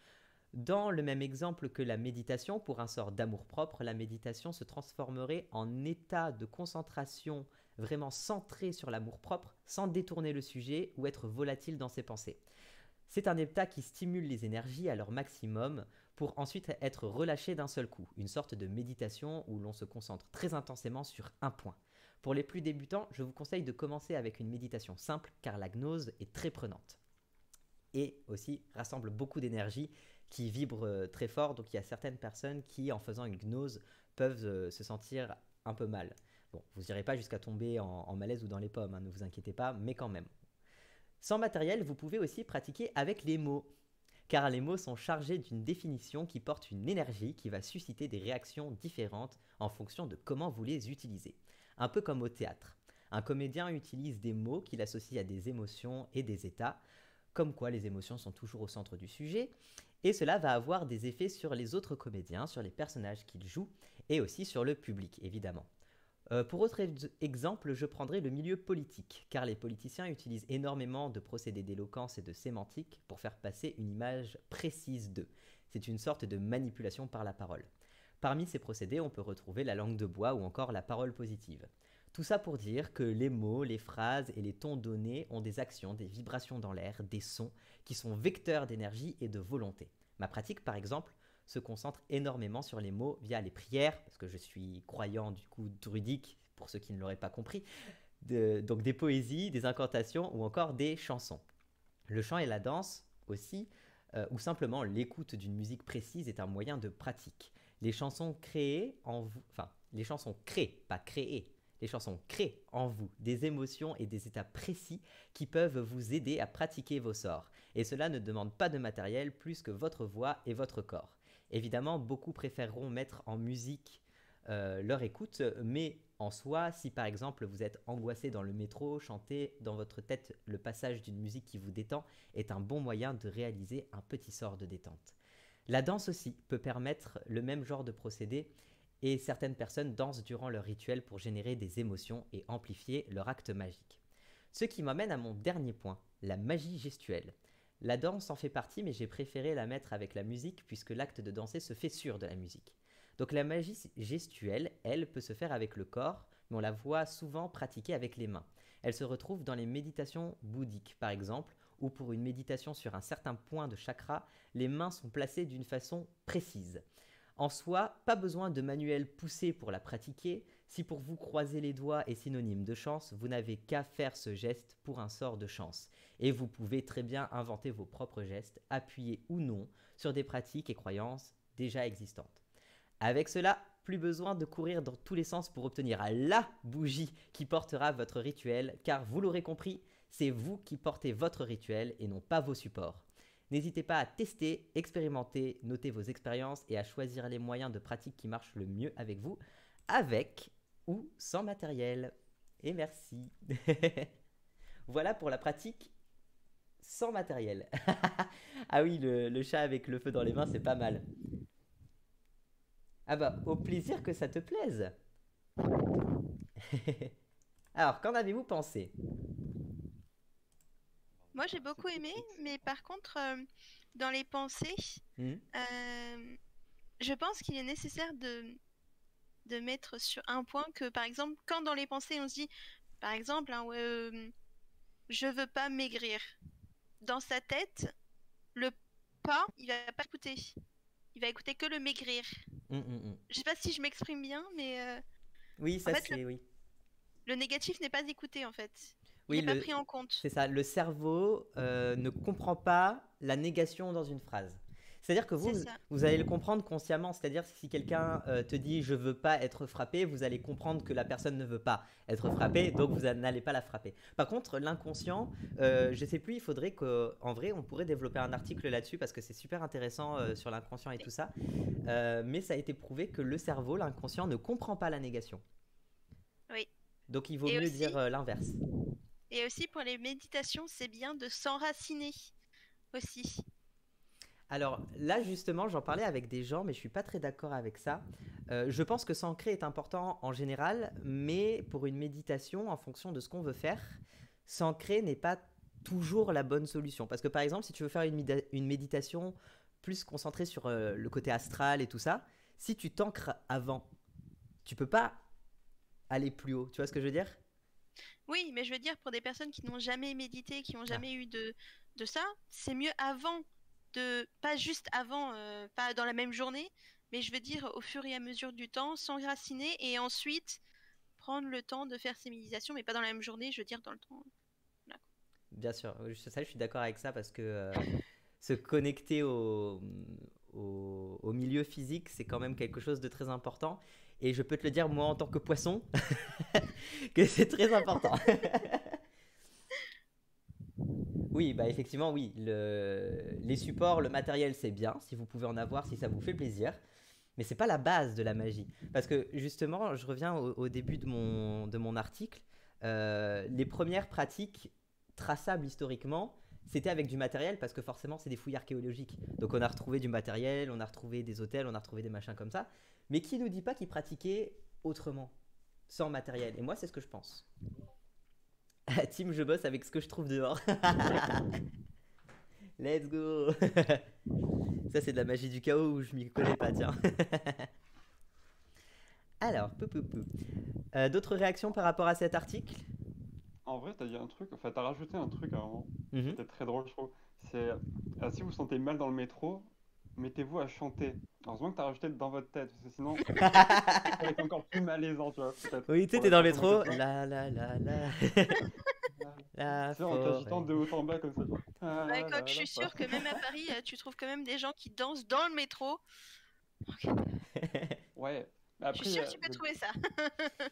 Dans le même exemple que la méditation, pour un sort d'amour-propre, la méditation se transformerait en état de concentration vraiment centré sur l'amour-propre, sans détourner le sujet ou être volatile dans ses pensées. C'est un état qui stimule les énergies à leur maximum pour ensuite être relâché d'un seul coup, une sorte de méditation où l'on se concentre très intensément sur un point. Pour les plus débutants, je vous conseille de commencer avec une méditation simple car la gnose est très prenante et aussi rassemble beaucoup d'énergie qui vibre très fort. Donc il y a certaines personnes qui, en faisant une gnose, peuvent se sentir un peu mal. Bon, vous n'irez pas jusqu'à tomber en malaise ou dans les pommes, hein, ne vous inquiétez pas, mais quand même. Sans matériel, vous pouvez aussi pratiquer avec les mots, car les mots sont chargés d'une définition qui porte une énergie qui va susciter des réactions différentes en fonction de comment vous les utilisez. Un peu comme au théâtre. Un comédien utilise des mots qu'il associe à des émotions et des états, comme quoi les émotions sont toujours au centre du sujet, et cela va avoir des effets sur les autres comédiens, sur les personnages qu'ils jouent, et aussi sur le public, évidemment. Pour autre exemple, je prendrai le milieu politique, car les politiciens utilisent énormément de procédés d'éloquence et de sémantique pour faire passer une image précise d'eux. C'est une sorte de manipulation par la parole. Parmi ces procédés, on peut retrouver la langue de bois ou encore la parole positive. Tout ça pour dire que les mots, les phrases et les tons donnés ont des actions, des vibrations dans l'air, des sons qui sont vecteurs d'énergie et de volonté. Ma pratique, par exemple, se concentre énormément sur les mots via les prières, parce que je suis croyant du coup druidique, pour ceux qui ne l'auraient pas compris, donc des poésies, des incantations ou encore des chansons. Le chant et la danse aussi, ou simplement l'écoute d'une musique précise est un moyen de pratique. Les chansons créent en vous, les chansons créent, pas créer. Les chansons créent en vous des émotions et des états précis qui peuvent vous aider à pratiquer vos sorts. Et cela ne demande pas de matériel plus que votre voix et votre corps. Évidemment, beaucoup préféreront mettre en musique leur écoute, mais en soi, si par exemple vous êtes angoissé dans le métro, chanter dans votre tête le passage d'une musique qui vous détend est un bon moyen de réaliser un petit sort de détente. La danse aussi peut permettre le même genre de procédé, et certaines personnes dansent durant leur rituel pour générer des émotions et amplifier leur acte magique. Ce qui m'amène à mon dernier point, la magie gestuelle. La danse en fait partie, mais j'ai préféré la mettre avec la musique puisque l'acte de danser se fait sur de la musique. Donc la magie gestuelle, elle, peut se faire avec le corps, mais on la voit souvent pratiquée avec les mains. Elle se retrouve dans les méditations bouddhiques, par exemple, où pour une méditation sur un certain point de chakra, les mains sont placées d'une façon précise. En soi, pas besoin de manuel poussé pour la pratiquer. Si pour vous croiser les doigts est synonyme de chance, vous n'avez qu'à faire ce geste pour un sort de chance. Et vous pouvez très bien inventer vos propres gestes, appuyés ou non, sur des pratiques et croyances déjà existantes. Avec cela, plus besoin de courir dans tous les sens pour obtenir la bougie qui portera votre rituel, car vous l'aurez compris, c'est vous qui portez votre rituel et non pas vos supports. N'hésitez pas à tester, expérimenter, noter vos expériences et à choisir les moyens de pratique qui marchent le mieux avec vous, avec ou sans matériel. Et merci. Voilà pour la pratique sans matériel. Ah oui, le chat avec le feu dans les mains, c'est pas mal. Ah bah, au plaisir que ça te plaise. Alors, qu'en avez-vous pensé? Moi, j'ai beaucoup aimé, mais par contre, dans les pensées, Hmm. je pense qu'il est nécessaire de mettre sur un point que, par exemple, quand dans les pensées, on se dit, par exemple, hein, ouais, je veux pas maigrir. Dans sa tête, le pas, il va pas écouter. Il va écouter que le maigrir. Je sais pas si je m'exprime bien, mais Oui, en ça fait, c'est... Oui. le négatif n'est pas écouté, en fait. Il Oui, n'est pas pris en compte. c'est ça. Le cerveau ne comprend pas la négation dans une phrase. C'est-à-dire que C'est vous, ça. vous allez le comprendre consciemment. C'est-à-dire que si quelqu'un te dit je veux pas être frappé, vous allez comprendre que la personne ne veut pas être frappée, donc vous n'allez pas la frapper. Par contre, l'inconscient, je sais plus, il faudrait qu'en vrai, on pourrait développer un article là-dessus parce que c'est super intéressant sur l'inconscient et tout ça. Mais ça a été prouvé que le cerveau, l'inconscient, ne comprend pas la négation. Oui. Donc il vaut Et mieux aussi, dire l'inverse. et aussi pour les méditations, c'est bien de s'enraciner aussi. Alors là justement, j'en parlais avec des gens, mais je suis pas très d'accord avec ça. Je pense que s'ancrer est important en général, mais pour une méditation, en fonction de ce qu'on veut faire, s'ancrer n'est pas toujours la bonne solution. Parce que par exemple, si tu veux faire une méditation plus concentrée sur le côté astral et tout ça, si tu t'ancres avant, tu peux pas aller plus haut. Tu vois ce que je veux dire? Oui, mais je veux dire, pour des personnes qui n'ont jamais médité, qui n'ont Ah, jamais eu de ça, c'est mieux avant pas juste avant, pas dans la même journée, mais je veux dire au fur et à mesure du temps, s'enraciner et ensuite prendre le temps de faire ces méditations, mais pas dans la même journée, je veux dire dans le temps. Voilà. bien sûr, je suis d'accord avec ça parce que se connecter au milieu physique, c'est quand même quelque chose de très important. Et je peux te le dire, moi, en tant que poisson, que c'est très important. Oui, bah effectivement, oui. Les supports, le matériel, c'est bien, si vous pouvez en avoir, si ça vous fait plaisir. Mais c'est pas la base de la magie. Parce que justement, je reviens au début de mon article. Les premières pratiques traçables historiquement, c'était avec du matériel parce que forcément, c'est des fouilles archéologiques. Donc on a retrouvé du matériel, on a retrouvé des hôtels, on a retrouvé des machins comme ça. Mais qui nous dit pas qu'ils pratiquaient autrement, sans matériel? Et moi, c'est ce que je pense. Team, je bosse avec ce que je trouve dehors. Let's go. Ça, c'est de la magie du chaos où je m'y connais pas, tiens. Alors, pou, pou, pou. D'autres réactions par rapport à cet article? En vrai, t'as dit un truc, enfin, t'as rajouté un truc à un moment, qui Mhm. était très drôle, je trouve. C'est, si vous vous sentez mal dans le métro, mettez-vous à chanter. Heureusement que t'as rajouté dans votre tête, parce que sinon, ça va être encore plus malaisant, tu vois, peut-être, Oui, tu sais, pour t'es la dans le personne en métro. question. La Tu sais, en t'agitant forêt. de haut en bas comme ça. Ouais, coq, je La suis sûre que forêt. même à Paris, tu trouves quand même des gens qui dansent dans le métro. Ok. Ouais, mais Je suis après, sûre que tu peux trouver ça.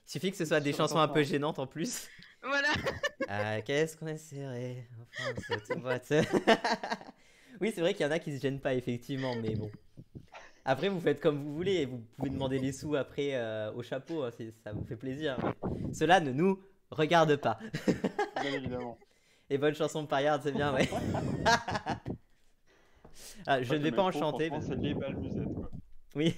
Suffit que ce je soit suis des sûr et chansons un peu certain. gênantes en plus. Voilà. Ah, qu'est-ce qu'on est serré au fond de cette boîte. Oui, c'est vrai qu'il y en a qui se gênent pas, effectivement, mais bon. Après, vous faites comme vous voulez. Vous pouvez demander les sous après au chapeau, hein, ça vous fait plaisir. Mais cela ne nous regarde pas. Bien évidemment. Et bonne chanson de Paillarde, c'est bien, ouais. Ah, je C'est vrai ne que vais le pas en métro, chanter. franchement, c'est les balles musettes, quoi. Oui,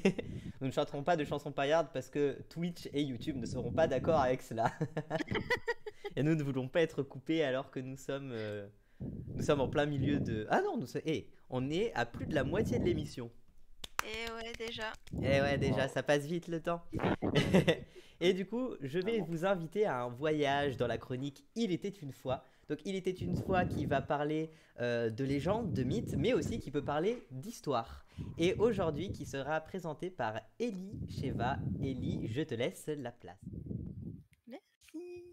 nous ne chanterons pas de chansons paillardes parce que Twitch et YouTube ne seront pas d'accord avec cela. Et nous ne voulons pas être coupés alors que nous sommes en plein milieu de... Ah non, on est à plus de la moitié de l'émission. Et ouais, déjà. Eh ouais, déjà, Waouh, ça passe vite le temps. Et du coup, je vais vraiment. vous inviter à un voyage dans la chronique Il était une fois. Donc, Il était une fois qui va parler de légendes, de mythes, mais aussi qui peut parler d'histoire. Et aujourd'hui, qui sera présenté par Ellie Sheva. Ellie, je te laisse la place. Merci.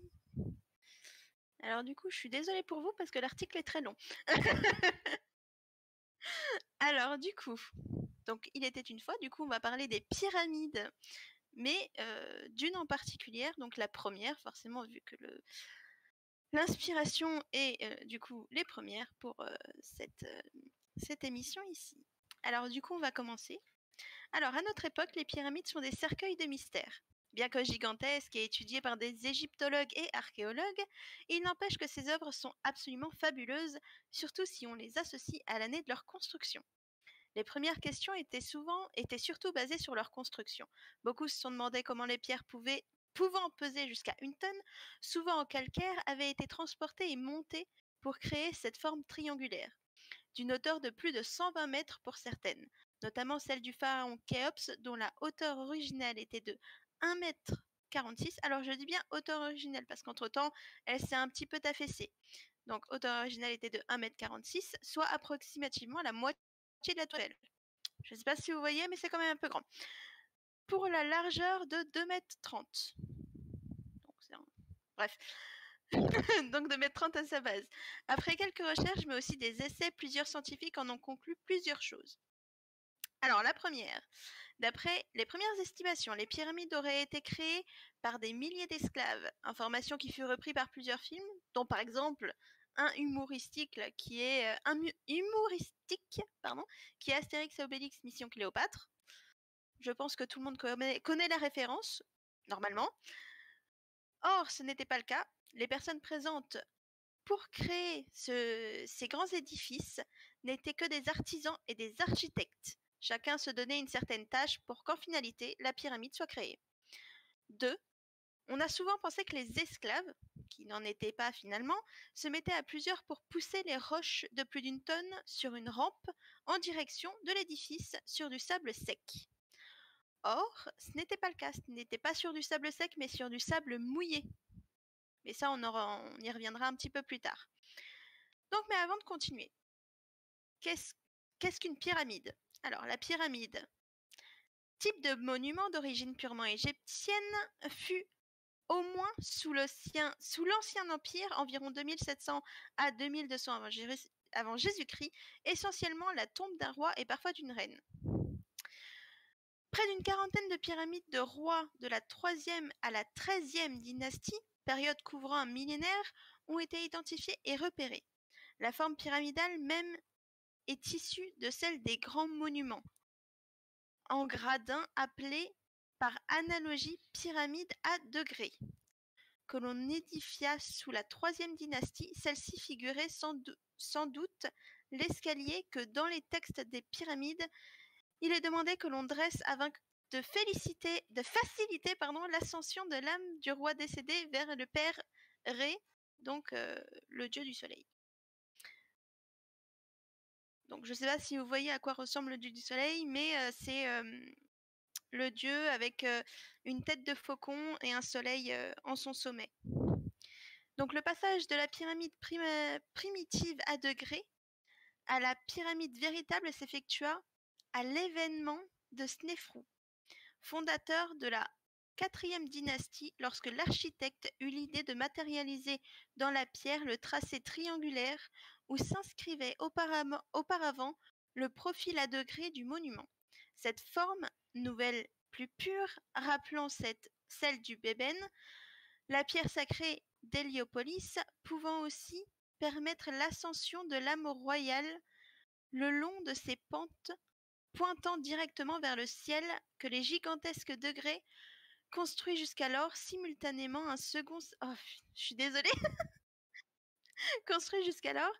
Alors du coup, je suis désolée pour vous parce que l'article est très long. Alors du coup, donc il était une fois, du coup on va parler des pyramides, mais d'une en particulière, donc la première, forcément vu que l'inspiration est du coup les premières pour cette émission ici. Alors du coup on va commencer. Alors à notre époque, les pyramides sont des cercueils de mystère. Bien que gigantesques et étudiés par des égyptologues et archéologues, il n'empêche que ces œuvres sont absolument fabuleuses, surtout si on les associe à l'année de leur construction. Les premières questions étaient surtout basées sur leur construction. Beaucoup se sont demandé comment les pierres pouvant peser jusqu'à 1 tonne, souvent en calcaire, avaient été transportées et montées pour créer cette forme triangulaire, d'une hauteur de plus de 120 mètres pour certaines, notamment celle du pharaon Khéops, dont la hauteur originale était de 1,46 m. Alors je dis bien hauteur originale, parce qu'entre-temps, elle s'est un petit peu affaissée. Donc hauteur originale était de 1,46 m, soit approximativement la moitié de la toile. Je ne sais pas si vous voyez, mais c'est quand même un peu grand. Pour la largeur de 2,30 m. Bref. Donc de 2,30 m à sa base. Après quelques recherches, mais aussi des essais, plusieurs scientifiques en ont conclu plusieurs choses. Alors, la première. D'après les premières estimations, les pyramides auraient été créées par des milliers d'esclaves, information qui fut reprise par plusieurs films, dont par exemple un humoristique qui est qui est Astérix et Obélix Mission Cléopâtre. Je pense que tout le monde connaît la référence, normalement. Or, ce n'était pas le cas. Les personnes présentes pour créer ces grands édifices n'étaient que des artisans et des architectes. Chacun se donnait une certaine tâche pour qu'en finalité, la pyramide soit créée. 2. On a souvent pensé que les esclaves, qui n'en étaient pas finalement, se mettaient à plusieurs pour pousser les roches de plus d'une tonne sur une rampe en direction de l'édifice sur du sable sec. Or, ce n'était pas le cas, ce n'était pas sur du sable sec, mais sur du sable mouillé. Mais ça, on y reviendra un petit peu plus tard. Donc, mais avant de continuer, qu'est-ce qu'une pyramide? Alors, la pyramide, type de monument d'origine purement égyptienne, fut au moins sous l'Ancien Empire, environ 2700 à 2200 avant Jésus-Christ, essentiellement la tombe d'un roi et parfois d'une reine. Près d'une quarantaine de pyramides de rois de la 3e à la 13e dynastie, période couvrant un millénaire, ont été identifiées et repérées. La forme pyramidale même est issue de celle des grands monuments, en gradins appelés par analogie pyramide à degrés, que l'on édifia sous la 3e dynastie. Celle-ci figurait sans doute l'escalier que dans les textes des pyramides, il est demandé que l'on dresse afin de faciliter l'ascension de l'âme du roi décédé vers le père Ré, donc le dieu du soleil. Donc je ne sais pas si vous voyez à quoi ressemble le dieu du soleil, mais c'est le dieu avec une tête de faucon et un soleil en son sommet. Donc le passage de la pyramide primitive à degrés à la pyramide véritable s'effectua à l'événement de Snéfrou, fondateur de la 4e dynastie, lorsque l'architecte eut l'idée de matérialiser dans la pierre le tracé triangulaire où s'inscrivait auparavant le profil à degrés du monument. Cette forme, nouvelle plus pure, rappelant celle du Bébène, la pierre sacrée d'Héliopolis, pouvant aussi permettre l'ascension de l'âme royale le long de ces pentes pointant directement vers le ciel, que les gigantesques degrés construits jusqu'alors simultanément un second... Oh, je suis désolée. Construits jusqu'alors.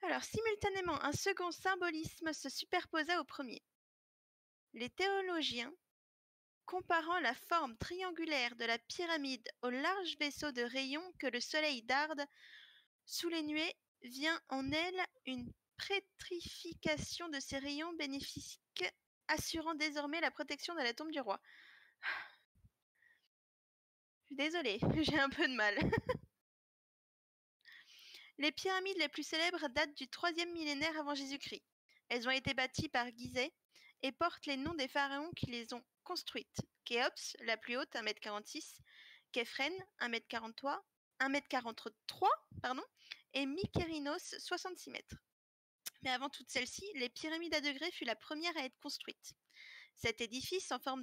Alors, simultanément, un second symbolisme se superposa au premier. Les théologiens, comparant la forme triangulaire de la pyramide au large vaisseau de rayons que le soleil darde sous les nuées, vient en elle une pétrification de ces rayons bénéfiques, assurant désormais la protection de la tombe du roi. Je suis désolée, j'ai un peu de mal. Les pyramides les plus célèbres datent du 3e millénaire avant Jésus-Christ. Elles ont été bâties par Gizeh et portent les noms des pharaons qui les ont construites. Khéops, la plus haute, 1,46 m, Khéphren, 1,43 m, et Mykérinos, 66 mètres. Mais avant toutes celles-ci, les pyramides à degrés fut la première à être construite. Cet édifice en forme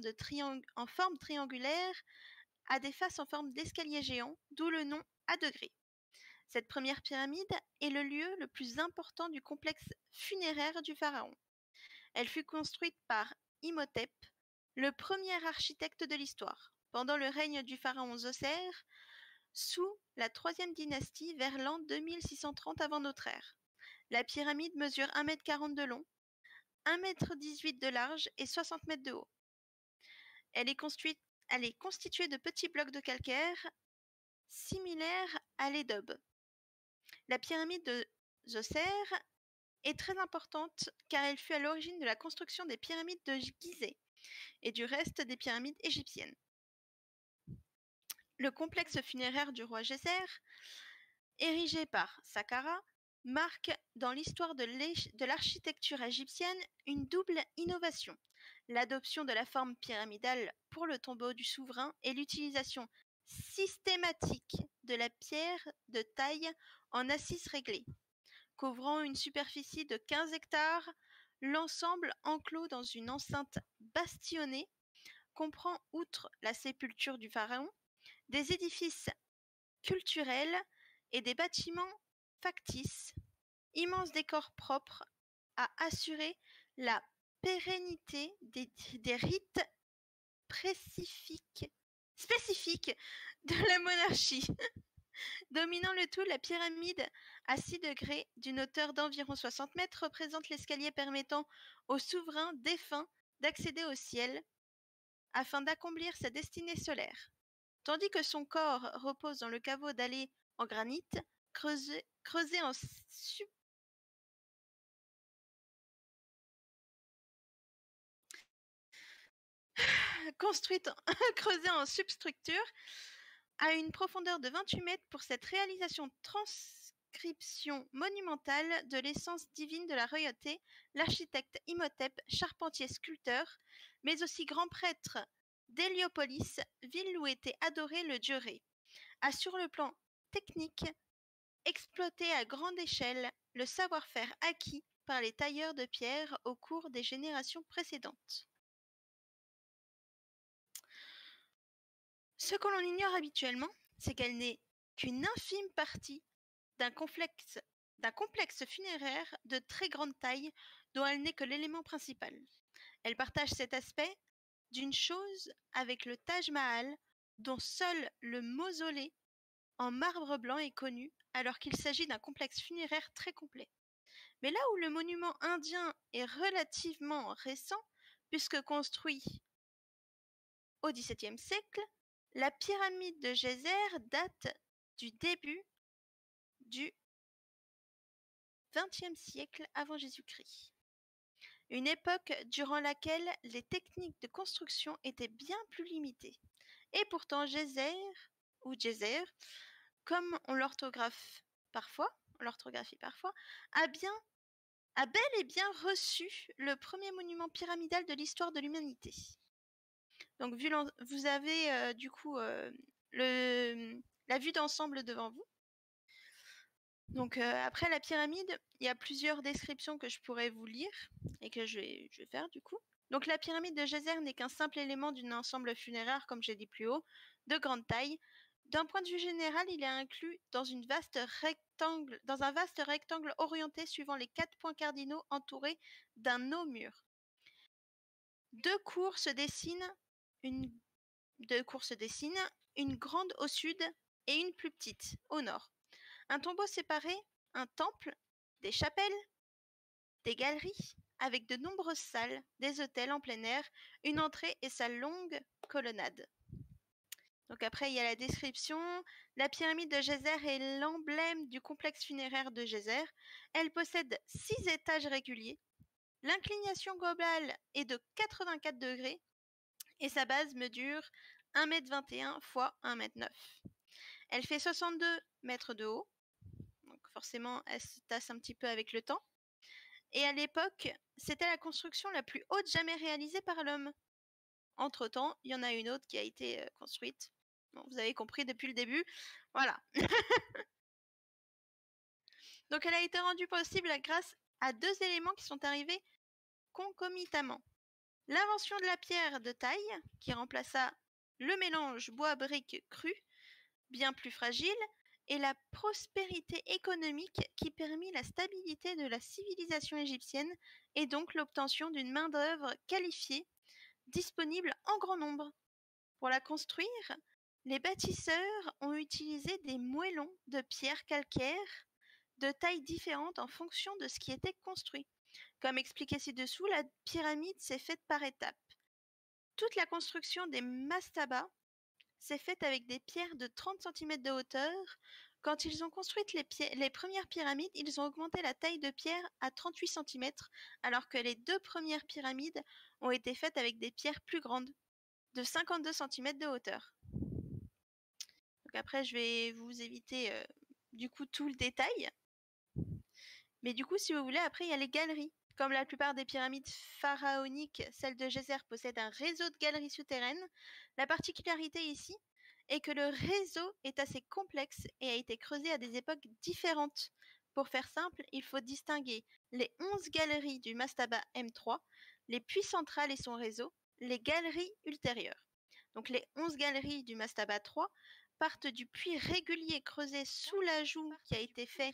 triangulaire a des faces en forme d'escalier géant, d'où le nom à degrés. Cette première pyramide est le lieu le plus important du complexe funéraire du pharaon. Elle fut construite par Imhotep, le premier architecte de l'histoire, pendant le règne du pharaon Zoser, sous la 3e dynastie vers l'an 2630 avant notre ère. La pyramide mesure 1,40 m de long, 1,18 m de large et 60 mètres de haut. Elle est constituée de petits blocs de calcaire similaires à l'Édobe. La pyramide de Zoser est très importante car elle fut à l'origine de la construction des pyramides de Gizeh et du reste des pyramides égyptiennes. Le complexe funéraire du roi Djeser, érigé par Saqqara, marque dans l'histoire de l'architecture égyptienne une double innovation: l'adoption de la forme pyramidale pour le tombeau du souverain et l'utilisation systématique de la pierre de taille en assise réglée. Couvrant une superficie de 15 hectares, L'ensemble, enclos dans une enceinte bastionnée, comprend, outre la sépulture du pharaon, des édifices culturels et des bâtiments factices, immenses décors propres à assurer la pérennité des rites spécifiques de la monarchie. Dominant le tout, la pyramide à 6 degrés d'une hauteur d'environ 60 mètres représente l'escalier permettant au souverain défunt d'accéder au ciel afin d'accomplir sa destinée solaire, tandis que son corps repose dans le caveau dallé en granit, creusé en creusé en substructure à une profondeur de 28 mètres pour cette réalisation transcription monumentale de l'essence divine de la royauté, l'architecte Imhotep, charpentier sculpteur, mais aussi grand prêtre d'Héliopolis, ville où était adoré le dieu Ré, a sur le plan technique exploité à grande échelle le savoir-faire acquis par les tailleurs de pierre au cours des générations précédentes. Ce que l'on ignore habituellement, c'est qu'elle n'est qu'une infime partie d'un complexe funéraire de très grande taille dont elle n'est que l'élément principal. Elle partage cet aspect d'une chose avec le Taj Mahal, dont seul le mausolée en marbre blanc est connu, alors qu'il s'agit d'un complexe funéraire très complet. Mais là où le monument indien est relativement récent, puisque construit au XVIIe siècle, la pyramide de Geyser date du début du XXe siècle avant Jésus-Christ. Une époque durant laquelle les techniques de construction étaient bien plus limitées. Et pourtant, Geyser, ou Geyser, comme on l'orthographie parfois, a bel et bien reçu le premier monument pyramidal de l'histoire de l'humanité. Donc, vous avez du coup la vue d'ensemble devant vous. Donc, après la pyramide, il y a plusieurs descriptions que je pourrais vous lire et que je vais faire du coup. Donc, la pyramide de Geyser n'est qu'un simple élément d'un ensemble funéraire, comme j'ai dit plus haut, de grande taille. D'un point de vue général, il est inclus dans un vaste rectangle orienté suivant les 4 points cardinaux entourés d'un haut mur. Deux cours se dessinent, une grande au sud et une plus petite au nord. Un tombeau séparé, un temple, des chapelles, des galeries, avec de nombreuses salles, des hôtels en plein air, une entrée et sa longue colonnade. Donc après, il y a la description. La pyramide de Geyser est l'emblème du complexe funéraire de Geyser. Elle possède 6 étages réguliers. L'inclination globale est de 84 degrés et sa base mesure 1,21 m x 1,9 m. Elle fait 62 mètres de haut. Donc forcément, elle se tasse un petit peu avec le temps. Et à l'époque, c'était la construction la plus haute jamais réalisée par l'homme. Entre-temps, il y en a une autre qui a été construite. Bon, vous avez compris depuis le début. Voilà. Donc elle a été rendue possible grâce à 2 éléments qui sont arrivés concomitamment. L'invention de la pierre de taille, qui remplaça le mélange bois-brique cru, bien plus fragile, et la prospérité économique qui permit la stabilité de la civilisation égyptienne et donc l'obtention d'une main-d'œuvre qualifiée, disponible en grand nombre. Pour la construire, les bâtisseurs ont utilisé des moellons de pierre calcaire de tailles différentes en fonction de ce qui était construit. Comme expliqué ci-dessous, la pyramide s'est faite par étapes. Toute la construction des mastabas s'est faite avec des pierres de 30 cm de hauteur. Quand ils ont construit les premières pyramides, ils ont augmenté la taille de pierre à 38 cm, alors que les 2 premières pyramides ont été faites avec des pierres plus grandes, de 52 cm de hauteur. Donc après, je vais vous éviter du coup tout le détail. Mais du coup, si vous voulez, après, il y a les galeries. Comme la plupart des pyramides pharaoniques, celle de Geyser possède un réseau de galeries souterraines. La particularité ici est que le réseau est assez complexe et a été creusé à des époques différentes Pour faire simple, il faut distinguer les 11 galeries du mastaba M3, les puits centrales et son réseau, les galeries ultérieures. Donc les 11 galeries du mastaba 3 partent du puits régulier creusé sous l'ajout qui a été fait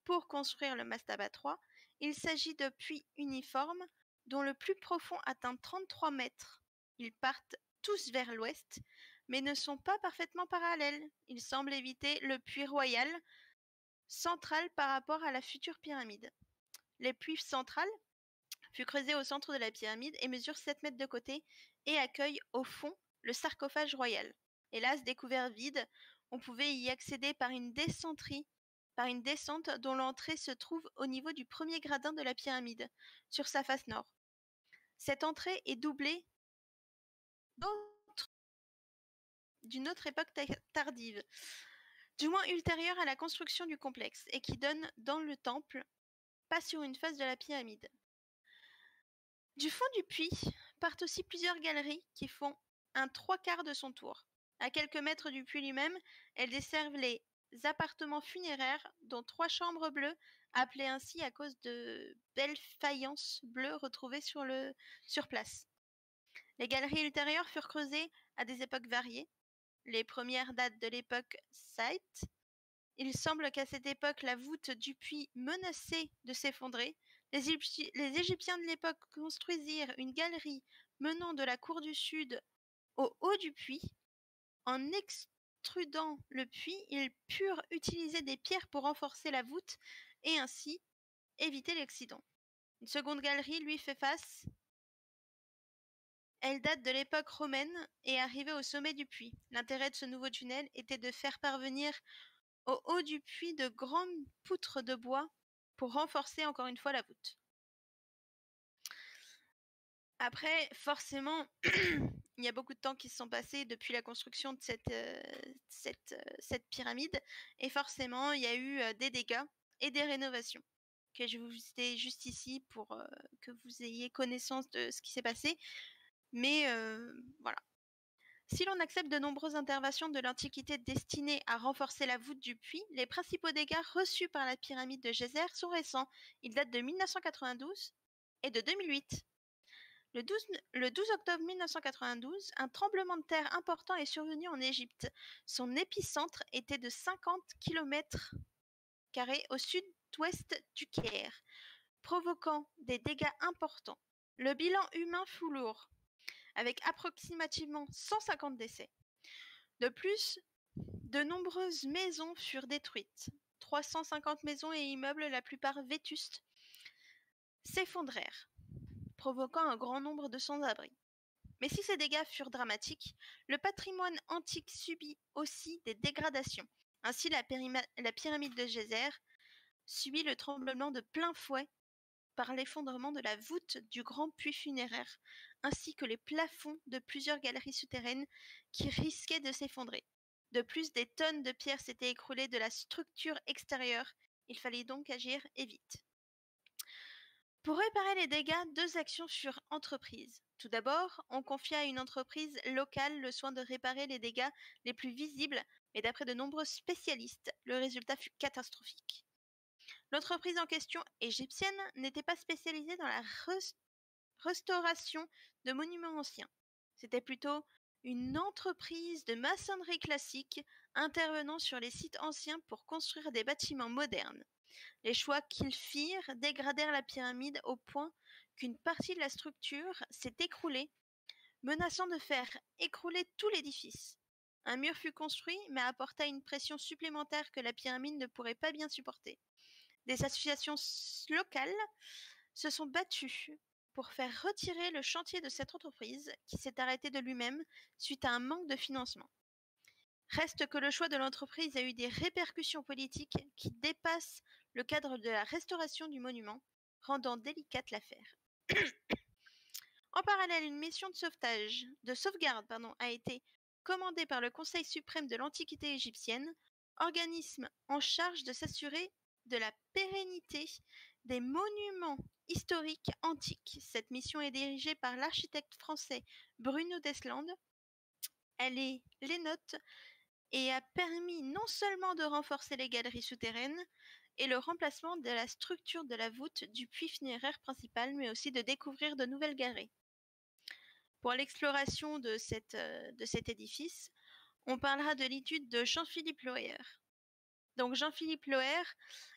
pour construire le mastaba 3. Il s'agit de puits uniformes dont le plus profond atteint 33 mètres. Ils partent tous vers l'ouest, mais ne sont pas parfaitement parallèles. Ils semblent éviter le puits royal central par rapport à la future pyramide. Le puits central fut creusé au centre de la pyramide et mesure 7 mètres de côté et accueille au fond le sarcophage royal. Hélas, découvert vide, on pouvait y accéder par une descente dont l'entrée se trouve au niveau du premier gradin de la pyramide, sur sa face nord. Cette entrée est doublée d'une autre époque tardive, du moins ultérieure à la construction du complexe, et qui donne dans le temple, pas sur une face de la pyramide. Du fond du puits partent aussi plusieurs galeries qui font un 3/4 de son tour. À quelques mètres du puits lui-même, elles desservent les appartements funéraires, dont 3 chambres bleues, appelées ainsi à cause de belles faïences bleues retrouvées sur place. Les galeries ultérieures furent creusées à des époques variées. Les premières datent de l'époque Scythe. Il semble qu'à cette époque, la voûte du puits menaçait de s'effondrer. Les Égyptiens de l'époque construisirent une galerie menant de la cour du sud au haut du puits. En extrudant le puits, ils purent utiliser des pierres pour renforcer la voûte et ainsi éviter l'accident. Une seconde galerie lui fait face. Elle date de l'époque romaine et est arrivée au sommet du puits. L'intérêt de ce nouveau tunnel était de faire parvenir au haut du puits de grandes poutres de bois pour renforcer encore une fois la voûte. Après, forcément, il y a beaucoup de temps qui se sont passés depuis la construction de cette pyramide, et forcément, il y a eu des dégâts et des rénovations, que je vous cite juste ici pour que vous ayez connaissance de ce qui s'est passé. Mais voilà. Si l'on accepte de nombreuses interventions de l'Antiquité destinées à renforcer la voûte du puits, les principaux dégâts reçus par la pyramide de Geyser sont récents. Ils datent de 1992 et de 2008. Le 12 octobre 1992, un tremblement de terre important est survenu en Égypte. Son épicentre était de 50 km² au sud-ouest du Caire, provoquant des dégâts importants. Le bilan humain fut lourd, avec approximativement 150 décès. De plus, de nombreuses maisons furent détruites. 350 maisons et immeubles, la plupart vétustes, s'effondrèrent, provoquant un grand nombre de sans-abri. Mais si ces dégâts furent dramatiques, le patrimoine antique subit aussi des dégradations. Ainsi, la pyramide de Geyser subit le tremblement de plein fouet par l'effondrement de la voûte du grand puits funéraire, ainsi que les plafonds de plusieurs galeries souterraines qui risquaient de s'effondrer. De plus, des tonnes de pierres s'étaient écroulées de la structure extérieure. Il fallait donc agir et vite. Pour réparer les dégâts, 2 actions furent entreprises. Tout d'abord, on confia à une entreprise locale le soin de réparer les dégâts les plus visibles, mais d'après de nombreux spécialistes, le résultat fut catastrophique. L'entreprise en question, égyptienne, n'était pas spécialisée dans la restauration de monuments anciens. C'était plutôt une entreprise de maçonnerie classique intervenant sur les sites anciens pour construire des bâtiments modernes. Les choix qu'ils firent dégradèrent la pyramide au point qu'une partie de la structure s'est écroulée, menaçant de faire écrouler tout l'édifice. Un mur fut construit, mais apporta une pression supplémentaire que la pyramide ne pourrait pas bien supporter. Des associations locales se sont battues pour faire retirer le chantier de cette entreprise qui s'est arrêté de lui-même suite à un manque de financement. Reste que le choix de l'entreprise a eu des répercussions politiques qui dépassent le cadre de la restauration du monument, rendant délicate l'affaire. En parallèle, une mission de sauvegarde a été commandée par le Conseil suprême de l'Antiquité égyptienne, organisme en charge de s'assurer de la pérennité des monuments historiques antiques. Cette mission est dirigée par l'architecte français Bruno Deslandes. Elle est les notes et a permis non seulement de renforcer les galeries souterraines, et le remplacement de la structure de la voûte du puits funéraire principal, mais aussi de découvrir de nouvelles galeries. Pour l'exploration de cet édifice, on parlera de l'étude de Jean-Philippe Loher. Donc Jean-Philippe Loher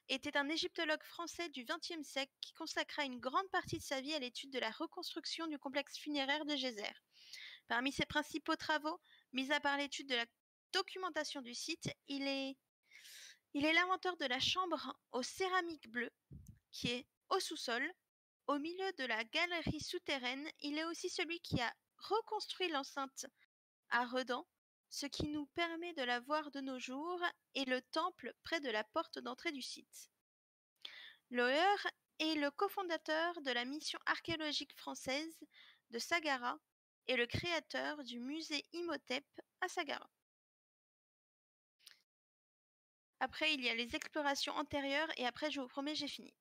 était un égyptologue français du XXe siècle qui consacra une grande partie de sa vie à l'étude de la reconstruction du complexe funéraire de Geyser. Parmi ses principaux travaux, mis à part l'étude de la documentation du site, il est l'inventeur de la chambre aux céramiques bleues, qui est au sous-sol, au milieu de la galerie souterraine. Il est aussi celui qui a reconstruit l'enceinte à Redan, ce qui nous permet de la voir de nos jours, et le temple près de la porte d'entrée du site. Loher est le cofondateur de la mission archéologique française de Saqqara et le créateur du musée Imhotep à Saqqara. Après, il y a les explorations antérieures et après, je vous promets, j'ai fini.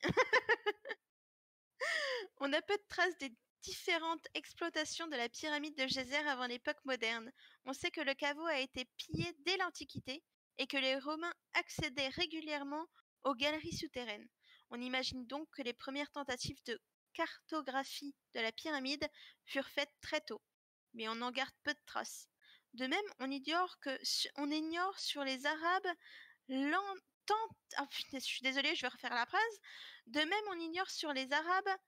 On a peu de traces des différentes exploitations de la pyramide de Geyser avant l'époque moderne. On sait que le caveau a été pillé dès l'Antiquité et que les Romains accédaient régulièrement aux galeries souterraines. On imagine donc que les premières tentatives de cartographie de la pyramide furent faites très tôt, mais on en garde peu de traces. De même, on ignore sur les Arabes je suis désolée, je vais refaire la phrase. De même, on ignore si les Arabes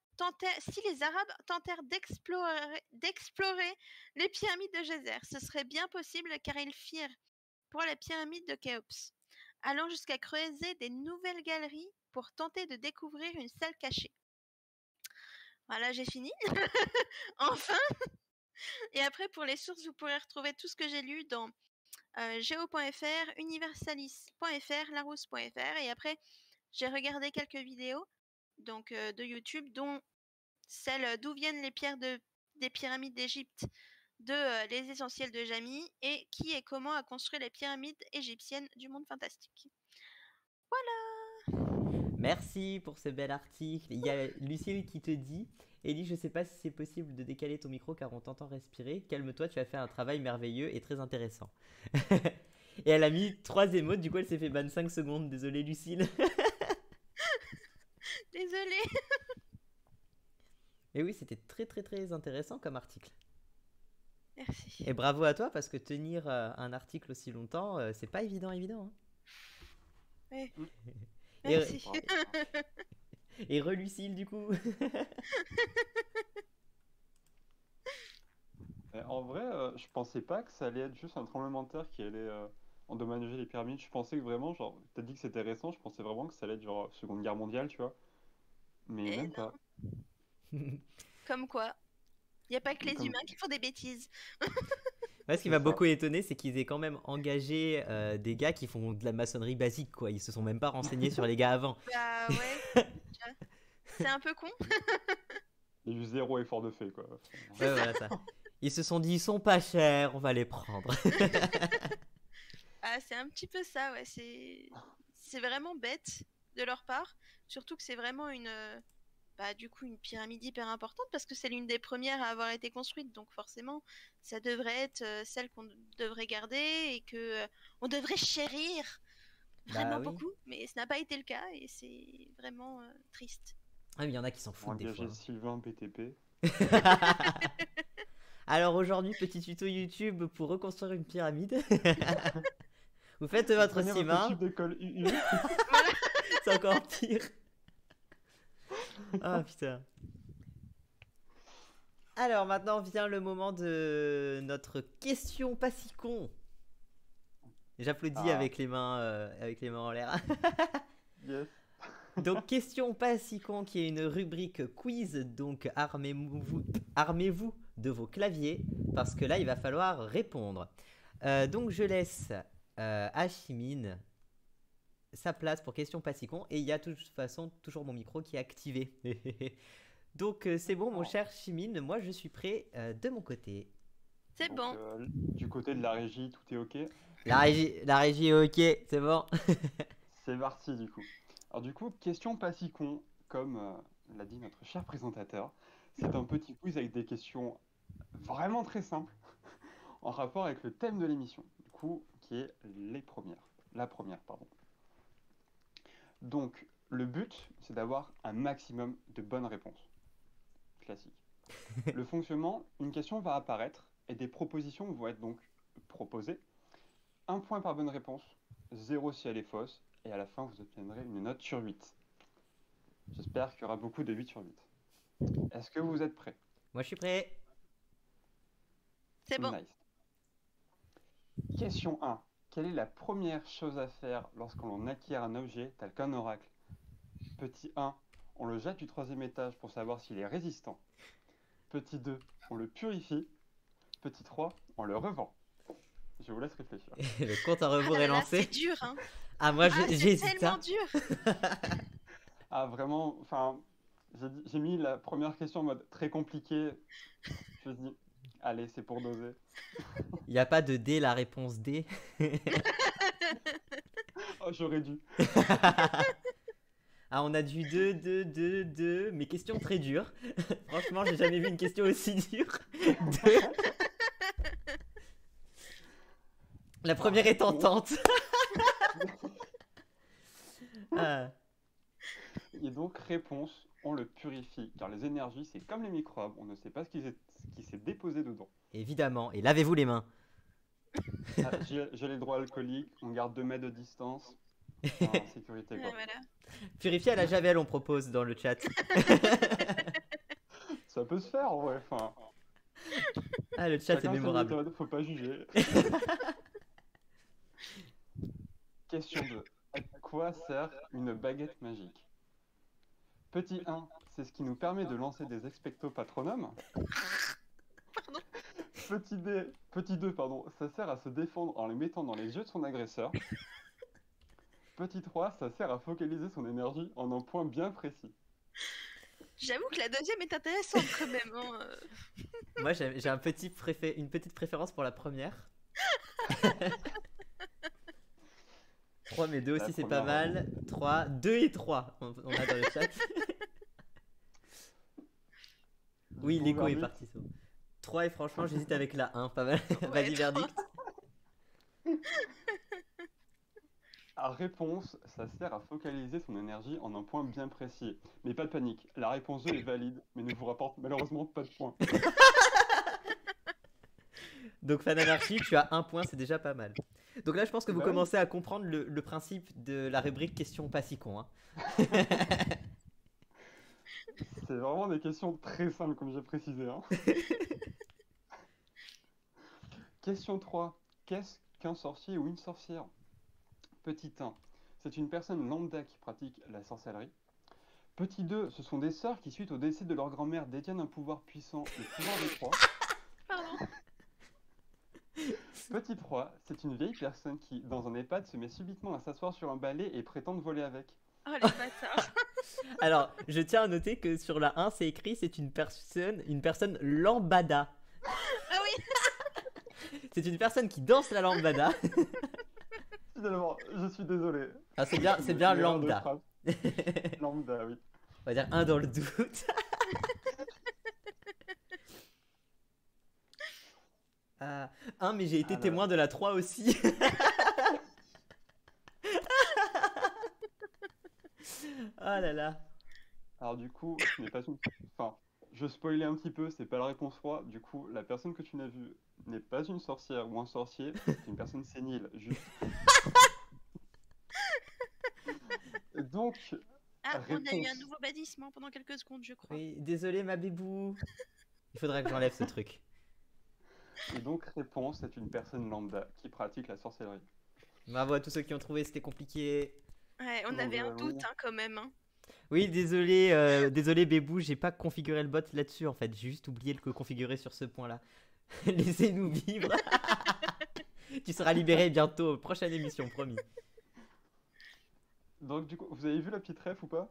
tentèrent d'explorer les pyramides de Geyser. Ce serait bien possible car ils firent pour la pyramide de Khéops, allant jusqu'à creuser des nouvelles galeries pour tenter de découvrir une salle cachée. Voilà, j'ai fini. Enfin. Et après, pour les sources, vous pourrez retrouver tout ce que j'ai lu dans geo.fr, universalis.fr, larousse.fr, et après j'ai regardé quelques vidéos donc de YouTube, dont celle d'où viennent les pierres des pyramides d'Égypte, de les essentiels de Jamy, et qui et comment a construit les pyramides égyptiennes du monde fantastique. Voilà. Merci pour ce bel article. Il y a Lucille qui te dit: Ellie, je sais pas si c'est possible de décaler ton micro car on t'entend respirer. Calme-toi, tu as fait un travail merveilleux et très intéressant. Et elle a mis 3 émotes, du coup elle s'est fait ban 5 secondes. Désolée Lucille. Désolée. Et oui, c'était très très très intéressant comme article. Merci. Et bravo à toi parce que tenir un article aussi longtemps, c'est pas évident. Hein. Ouais. Merci. Et re-Lucille du coup. En vrai, je pensais pas que ça allait être juste un tremblement de terre qui allait endommager les pyramides. Je pensais que vraiment, genre, t'as dit que c'était récent, je pensais vraiment que ça allait être genre Seconde Guerre mondiale, tu vois. Mais Et même non. pas. Comme quoi, il n'y a pas que les humains qui font des bêtises. Moi, ce qui m'a beaucoup étonné, c'est qu'ils aient quand même engagé des gars qui font de la maçonnerie basique, quoi. Ils se sont même pas renseignés sur les gars avant. Bah ouais, c'est un peu con. Il y a eu 0 effort de fait, quoi. Ouais, voilà ça. Ils se sont dit, ils sont pas chers, on va les prendre. Ah, c'est un petit peu ça, ouais. C'est vraiment bête de leur part. Surtout que c'est vraiment une pyramide hyper importante parce que c'est l'une des premières à avoir été construite. Donc forcément, ça devrait être celle qu'on devrait garder et que on devrait chérir vraiment beaucoup. Mais ce n'a pas été le cas et c'est vraiment triste. Ah, mais il y en a qui s'en foutent des fois. Sylvain BTP. Alors aujourd'hui, petit tuto YouTube pour reconstruire une pyramide. Vous faites votre ciment. C'est encore pire. Ah putain. Alors maintenant vient le moment de notre question pas si con. J'applaudis avec les mains en l'air. Yes. Donc question pas si con qui est une rubrique quiz. Donc armez-vous de vos claviers parce que là il va falloir répondre. Donc je laisse à Chimine sa place pour question pas si con et il y a de toute façon toujours mon micro qui est activé. Donc c'est bon mon cher Chimine, moi je suis prêt de mon côté. C'est bon. Du côté de la régie, tout est ok? La régie est ok, c'est bon. C'est parti du coup. Alors du coup, question pas si con, comme l'a dit notre cher présentateur, c'est un petit quiz avec des questions vraiment très simples en rapport avec le thème de l'émission, du coup, qui est la première, pardon. Donc, le but, c'est d'avoir un maximum de bonnes réponses. Classique. Le fonctionnement, une question va apparaître et des propositions vont être donc proposées. 1 point par bonne réponse, 0 si elle est fausse, et à la fin, vous obtiendrez une note sur 8. J'espère qu'il y aura beaucoup de 8 sur 8. Est-ce que vous êtes prêts? Moi, je suis prêt. C'est bon. Nice. Question 1. Quelle est la première chose à faire lorsqu'on acquiert un objet tel qu'un oracle? Petit 1. On le jette du 3e étage pour savoir s'il est résistant. Petit 2. On le purifie. Petit 3. On le revend. Je vous laisse réfléchir. Le compte à rebours Ah est là là, lancé. c'est dur, hein. Ah, moi, Ah, c'est j'hésite. tellement dur. Ah, vraiment, enfin, j'ai mis la première question en mode très compliqué. Je me suis dit, allez, c'est pour doser. Il n'y a pas de D, la réponse D. Oh, j'aurais dû. Ah, on a du 2, 2, 2, 2. Mais question très dure. Franchement, j'ai jamais vu une question aussi dure. 2. La première est tentante. Ah. Et donc, réponse, on le purifie. Car les énergies, c'est comme les microbes, on ne sait pas ce qui s'est déposé dedans. Évidemment. Et lavez-vous les mains. Ah, j'ai les droits alcooliques, on garde 2 mètres de distance. En sécurité, Ouais, quoi. voilà. Purifier à la javel, on propose dans le chat. Ça peut se faire, en vrai. Enfin, Ah, le chat est chacun ses mémorable. méthodes, faut pas juger. Question 2. À quoi sert une baguette magique? Petit 1, c'est ce qui nous permet de lancer des expecto patronum. Petit 2, ça sert à se défendre en les mettant dans les yeux de son agresseur. Petit 3, ça sert à focaliser son énergie en un point bien précis. J'avoue que la deuxième est intéressante quand même, hein. Moi, j'ai une petite préférence pour la première. 3 mais 2 aussi, La c'est pas première, mal. 3, 2 et 3, on a dans le chat. Oui, Bon l'écho est verdict. parti. 3 et franchement, j'hésite avec la 1, pas mal. Ouais, Vas-y, verdict. À réponse, ça sert à focaliser son énergie en un point bien précis. Mais pas de panique, la réponse 2 est valide, mais ne vous rapporte malheureusement pas de points. Donc, Fananarchy, tu as 1 point, c'est déjà pas mal. Donc là, je pense que vous Bah oui. commencez à comprendre le principe de la rubrique question pas si con. Hein. C'est vraiment des questions très simples, comme j'ai précisé. Hein. Question 3. Qu'est-ce qu'un sorcier ou une sorcière? Petit 1. C'est une personne lambda qui pratique la sorcellerie. Petit 2. Ce sont des sœurs qui, suite au décès de leur grand-mère, détiennent un pouvoir puissant, le pouvoir des trois. Pardon. Petit 3. C'est une vieille personne qui, dans un EHPAD, se met subitement à s'asseoir sur un balai et prétend voler avec. Oh les bâtards. Alors, je tiens à noter que sur la 1, c'est écrit c'est une personne lambada. Ah oui. C'est une personne qui danse la lambada. Finalement, je suis désolé. Ah, c'est bien Une erreur de lambda. frappe. Lambda, oui. On va dire 1 dans le doute. Ah, 1, mais j'ai été Alors. témoin de la 3 aussi. Oh là là. Alors du coup, ce n'est pas une... Enfin, je spoilais un petit peu, c'est pas la réponse 3. Du coup, la personne que tu n'as vue n'est pas une sorcière ou un sorcier, c'est une personne sénile, juste. Donc, Ah, on a eu un réponse. nouveau bannissement pendant quelques secondes, je crois. Oui, désolé ma bébou. Il faudrait que j'enlève ce truc. Et donc, réponse, c'est une personne lambda qui pratique la sorcellerie. Bravo à tous ceux qui ont trouvé, c'était compliqué. Ouais, on Donc, avait un oui. doute hein, quand même. Hein. Oui, désolé, désolé bébou, j'ai pas configuré le bot là-dessus en fait, j'ai juste oublié de le configurer sur ce point-là. Laissez-nous vivre. Tu seras libéré bientôt, prochaine émission, promis. Donc du coup, vous avez vu la petite ref ou pas?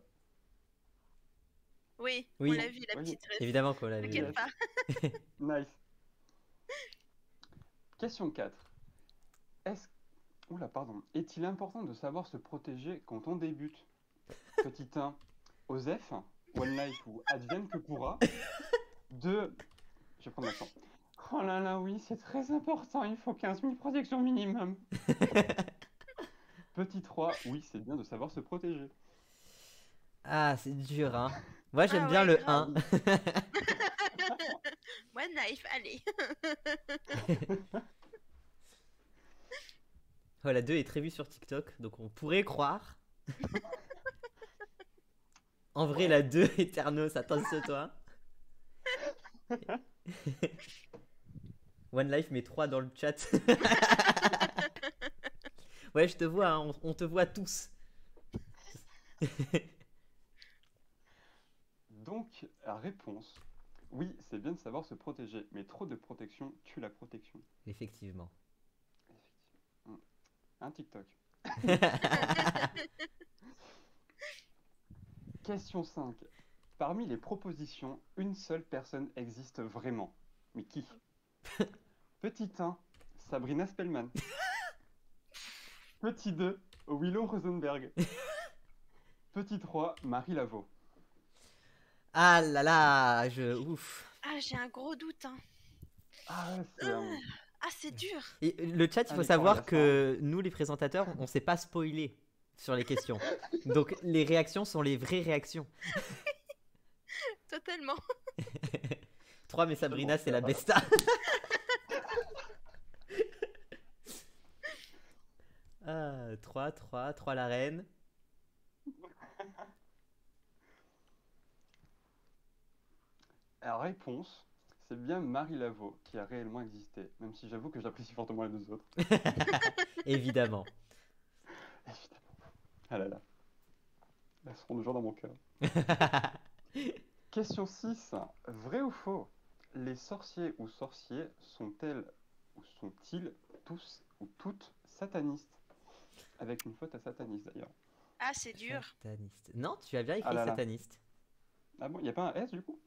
Oui, Oui. on l'a vu, la Oui. petite ref. Évidemment qu'on l'a vu. T'inquiète pas. Nice. Question 4. Oula, pardon. Est-il important de savoir se protéger quand on débute? Petit 1. Osef, One Life ou Advienne que pourra. 2. Je vais prendre l'accent. Oh là là, oui, c'est très important, il faut 15 000 protections minimum. Petit 3. Oui, c'est bien de savoir se protéger. Ah, c'est dur, hein. Moi, j'aime Ah bien ouais, le grave. 1. One Life, allez. Oh, la 2 est très vue sur TikTok, donc on pourrait croire. En vrai, Ouais. la 2, Eternos, attention-toi. One Life met 3 dans le chat. Ouais, je te vois, hein, on te voit tous. Donc, réponse. Oui, c'est bien de savoir se protéger, mais trop de protection tue la protection. Effectivement. Effectivement. Un TikTok. Question 5. Parmi les propositions, une seule personne existe vraiment. Mais qui? Petit 1, Sabrina Spellman. Petit 2, Willow Rosenberg. Petit 3, Marie Laveau. Ah là là, ouf. Ah, j'ai un gros doute, hein. Ah ouais, c'est Ah, c'est dur. Et le chat, il faut allez, savoir coriace, hein. que nous, les présentateurs, on sait pas spoiler sur les questions. Donc, les réactions sont les vraies réactions. Totalement. 3, mais Tellement Sabrina, c'est la fier. besta. Ah, 3 la reine. La réponse, c'est bien Marie Laveau qui a réellement existé, même si j'avoue que j'apprécie fortement les deux autres. Évidemment. Évidemment. Ah là là. Elles seront toujours dans mon cœur. Question 6. Vrai ou faux? Les sorciers ou sorciers sont-elles ou sont-ils tous ou toutes satanistes? Avec une faute à sataniste d'ailleurs. Ah, c'est dur. Sataniste. Non, tu as bien Ah écrit là là. sataniste. Ah bon, il n'y a pas un S du coup?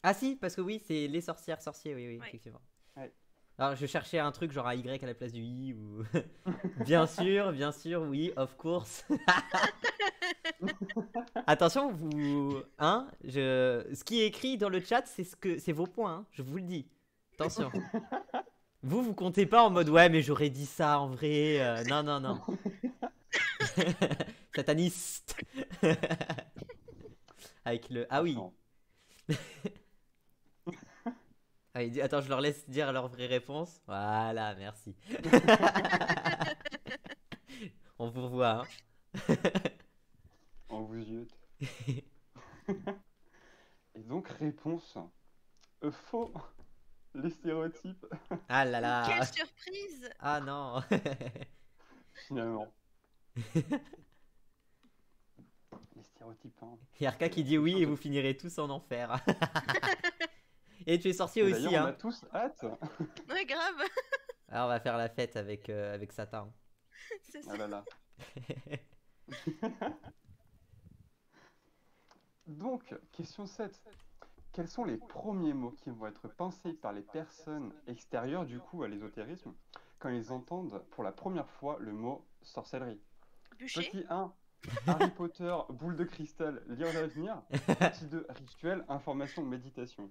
Ah si, parce que oui, c'est les sorcières, sorciers, oui, Ouais. effectivement. Ouais. Alors, je cherchais un truc genre un Y à la place du I ou... bien sûr, oui, of course. Attention, vous... Hein, ce qui est écrit dans le chat, c'est vos points, hein, je vous le dis. Attention. Vous comptez pas en mode, ouais, mais j'aurais dit ça en vrai. Non, non, non. Sataniste. Avec le... Ah oui. Franchement. Ah, attends, je leur laisse dire leur vraie réponse. Voilà, merci. On vous revoit, hein. On vous jute. Et donc, réponse. Faux. Les stéréotypes, Ah là Quelle là. surprise. Ah non. finalement. Les stéréotypes, hein. Yarka qui C'est dit quelque oui chose et de... vous finirez tous en enfer. Et tu es sorcier Et d'ailleurs, aussi, on a hein. tous hâte. Ouais, grave. Alors on va faire la fête avec Satan. C'est ça. Ah là là. Donc, question 7. Quels sont les premiers mots qui vont être pensés par les personnes extérieures du coup à l'ésotérisme quand ils entendent pour la première fois le mot sorcellerie? Bûcher. Petit 1, Harry Potter, boule de cristal, lire l'avenir. Petit 2, rituel, information, méditation.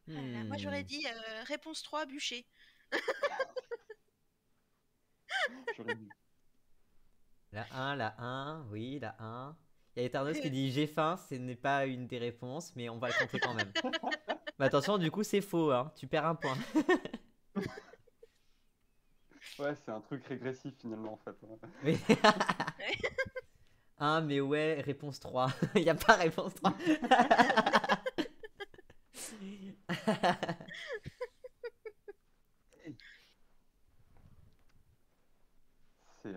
Ah là là, moi, j'aurais dit réponse 3, bûcher. J'aurais dit. La 1, oui, la 1. Il y a Eternos qui dit j'ai faim, ce n'est pas une des réponses, mais on va le compter quand même. Mais attention, du coup, c'est faux, hein. Tu perds un point. Ouais, c'est un truc régressif finalement en fait. Oui. 1, mais ouais, réponse 3. Il n'y a pas réponse 3. C'est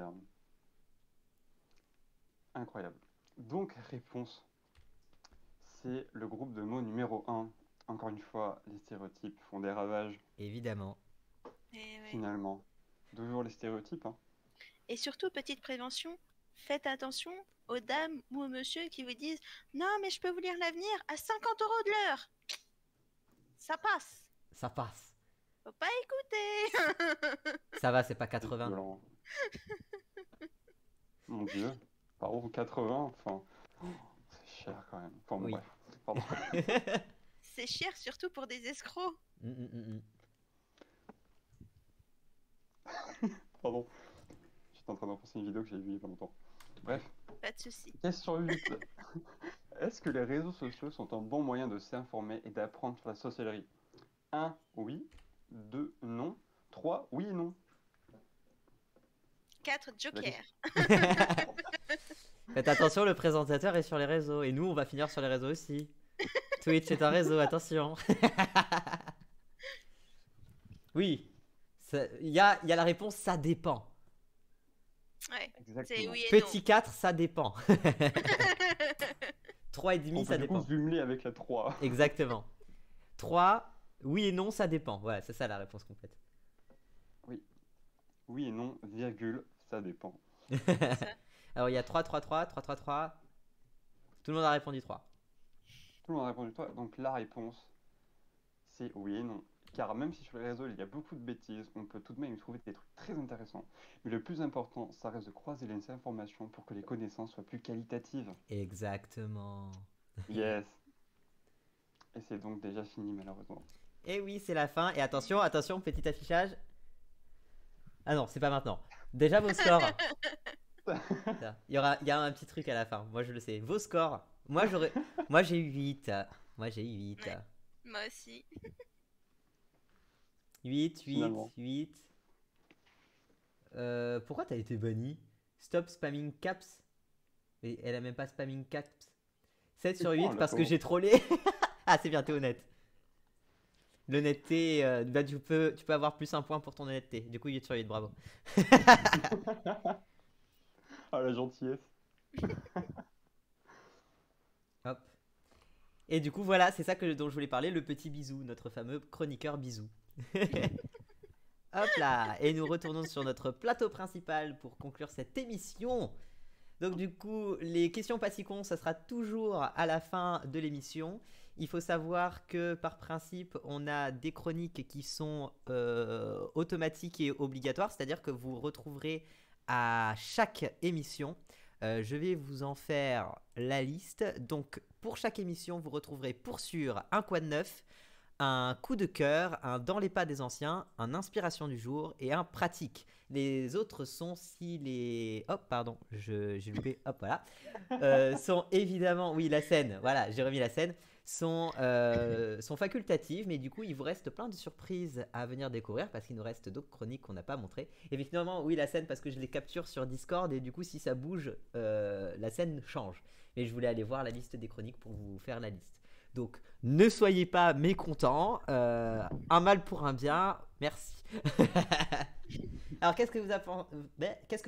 incroyable. Donc, réponse, c'est le groupe de mots numéro 1. Encore une fois, les stéréotypes font des ravages Évidemment. Et, ouais. finalement. Toujours les stéréotypes, hein. Et surtout, petite prévention, faites attention aux dames ou aux monsieur qui vous disent non, mais je peux vous lire l'avenir à 50 € de l'heure. Ça passe. Ça passe. Faut pas écouter. Ça va, c'est pas C'est 80. violent. Mon Dieu. Par contre, 80, enfin, c'est cher quand même. Enfin, bon, Oui. bref. Pardon. C'est cher surtout pour des escrocs. Pardon. J'étais en train d'en penser une vidéo que j'ai vue il y a pas longtemps. Bref. Pas de souci. Question 8. Est-ce que les réseaux sociaux sont un bon moyen de s'informer et d'apprendre sur la sorcellerie? 1, oui. 2, non. 3, oui et non. 4 La jokers. question- Faites attention, le présentateur est sur les réseaux. Et nous, on va finir sur les réseaux aussi. Twitch est un réseau, attention. Oui. Il y a la réponse, ça dépend. Ouais, c'est Exactement. oui et Petit 4, ça dépend. non. 3,5, On ça peut du coup dépend. jumeler avec la 3. Exactement. 3, oui et non, ça dépend. Voilà, c'est ça la réponse complète. Oui. Oui et non, virgule, ça dépend. Ça. Alors il y a 3, 3, 3, 3, 3, 3. Tout le monde a répondu 3. Tout le monde a répondu 3. Donc la réponse, c'est oui et non. Car même si sur les réseaux il y a beaucoup de bêtises, on peut tout de même y trouver des trucs très intéressants. Mais le plus important, ça reste de croiser les informations pour que les connaissances soient plus qualitatives. Exactement. Yes. Et c'est donc déjà fini malheureusement. Et oui, c'est la fin. Et attention, attention, petit affichage. Ah non, c'est pas maintenant. Déjà vos scores. Ça, il y a un petit truc à la fin. Moi je le sais. Vos scores. Moi j'ai eu 8. Moi j'ai eu 8. Ouais. Moi aussi. 8, 8, Finalement. 8. Pourquoi t'as été banni? Stop spamming caps. Et elle a même pas spamming caps. 7 sur Oh, 8 la parce que pauvre. j'ai trollé. Ah, c'est bien, t'es honnête. L'honnêteté, bah, tu peux avoir plus un point pour ton honnêteté. Du coup, 8 sur 8, bravo. Ah la gentillesse. Hop. Et du coup, voilà, c'est ça dont je voulais parler, le petit bisou, notre fameux chroniqueur bisou. Hop là. Et nous retournons sur notre plateau principal pour conclure cette émission. Donc du coup, les questions pas si cons, ça sera toujours à la fin de l'émission. Il faut savoir que par principe, on a des chroniques qui sont automatiques et obligatoires, c'est-à-dire que vous retrouverez à chaque émission. Je vais vous en faire la liste. Donc pour chaque émission, vous retrouverez pour sûr un quoi de neuf, un coup de cœur, un dans les pas des anciens, un inspiration du jour et un pratique. Les autres sont si les... Hop, pardon, j'ai loupé, hop, voilà. Sont évidemment... Oui, la scène, voilà, j'ai remis la scène. Sont facultatives, mais du coup, il vous reste plein de surprises à venir découvrir parce qu'il nous reste d'autres chroniques qu'on n'a pas montrées. Et finalement, oui, la scène, parce que je les capture sur Discord et du coup, si ça bouge, la scène change. Mais je voulais aller voir la liste des chroniques pour vous faire la liste. Donc, ne soyez pas mécontents. Un mal pour un bien. Merci. Alors, qu'est-ce que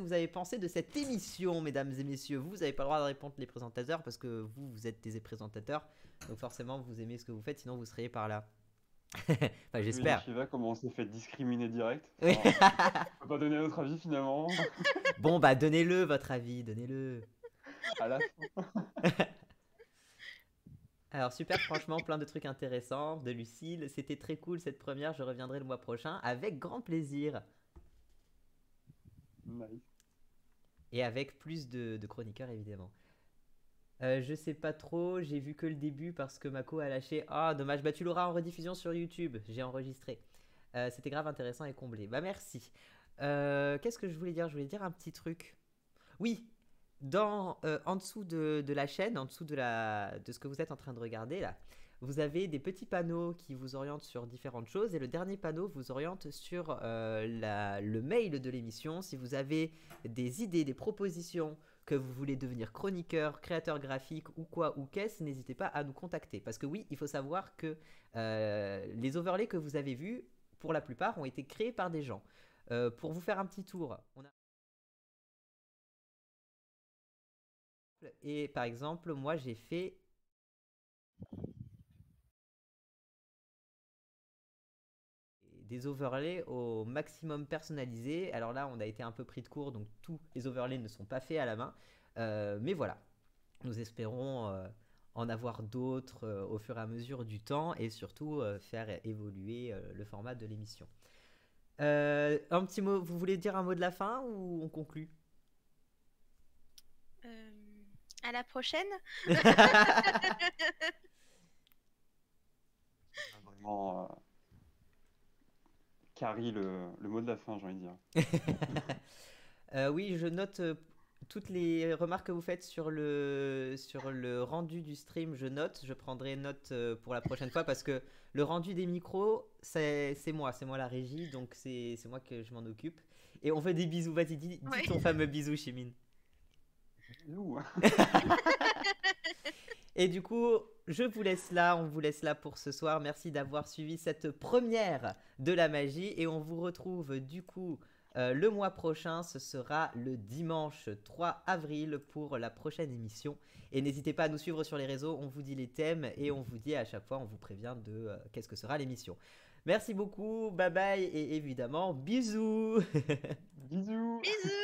vous avez pensé de cette émission, mesdames et messieurs? Vous n'avez pas le droit de répondre les présentateurs parce que vous êtes des présentateurs. Donc, forcément, vous aimez ce que vous faites, sinon vous seriez par là. Enfin, j'espère. Shiva, comment on s'est fait discriminer direct. Oui. Enfin, on peut pas donner notre avis finalement. Bon, bah, donnez-le votre avis, donnez-le. À la fin. Alors super, franchement, plein de trucs intéressants de Lucille. C'était très cool cette première, je reviendrai le mois prochain avec grand plaisir. Nice. Et avec plus de chroniqueurs évidemment. Je sais pas trop, j'ai vu que le début parce que Mako a lâché. Ah, dommage, bah tu l'auras en rediffusion sur YouTube, j'ai enregistré. C'était grave intéressant et comblé. Bah merci. Qu'est-ce que je voulais dire? Je voulais dire un petit truc. Oui, en dessous de la chaîne, en dessous de ce que vous êtes en train de regarder là, vous avez des petits panneaux qui vous orientent sur différentes choses et le dernier panneau vous oriente sur le mail de l'émission. Si vous avez des idées, des propositions, que vous voulez devenir chroniqueur, créateur graphique ou quoi ou qu'est-ce, n'hésitez pas à nous contacter. Parce que oui, il faut savoir que les overlays que vous avez vus, pour la plupart, ont été créés par des gens. Pour vous faire un petit tour, et par exemple, moi j'ai fait des overlays au maximum personnalisés. Alors là, on a été un peu pris de court, donc tous les overlays ne sont pas faits à la main. Mais voilà, nous espérons en avoir d'autres au fur et à mesure du temps et surtout faire évoluer le format de l'émission. Un petit mot, vous voulez dire un mot de la fin ou on conclut? À la prochaine. Vraiment, Carrie, le mot de la fin, j'ai envie de dire. Oui, je note toutes les remarques que vous faites sur le rendu du stream, je note. Je prendrai note pour la prochaine fois parce que le rendu des micros, c'est moi la régie, donc c'est moi que je m'en occupe. Et on fait des bisous. Vas-y, dis Ouais. ton fameux bisou, Chimine. Bisous. Et du coup, je vous laisse là, on vous laisse là pour ce soir. Merci d'avoir suivi cette première de la magie et on vous retrouve du coup le mois prochain. Ce sera le dimanche 3 avril pour la prochaine émission. Et n'hésitez pas à nous suivre sur les réseaux, on vous dit les thèmes et on vous dit à chaque fois, on vous prévient de qu'est-ce que sera l'émission. Merci beaucoup, bye bye et évidemment, bisous. Bisous. Bisous.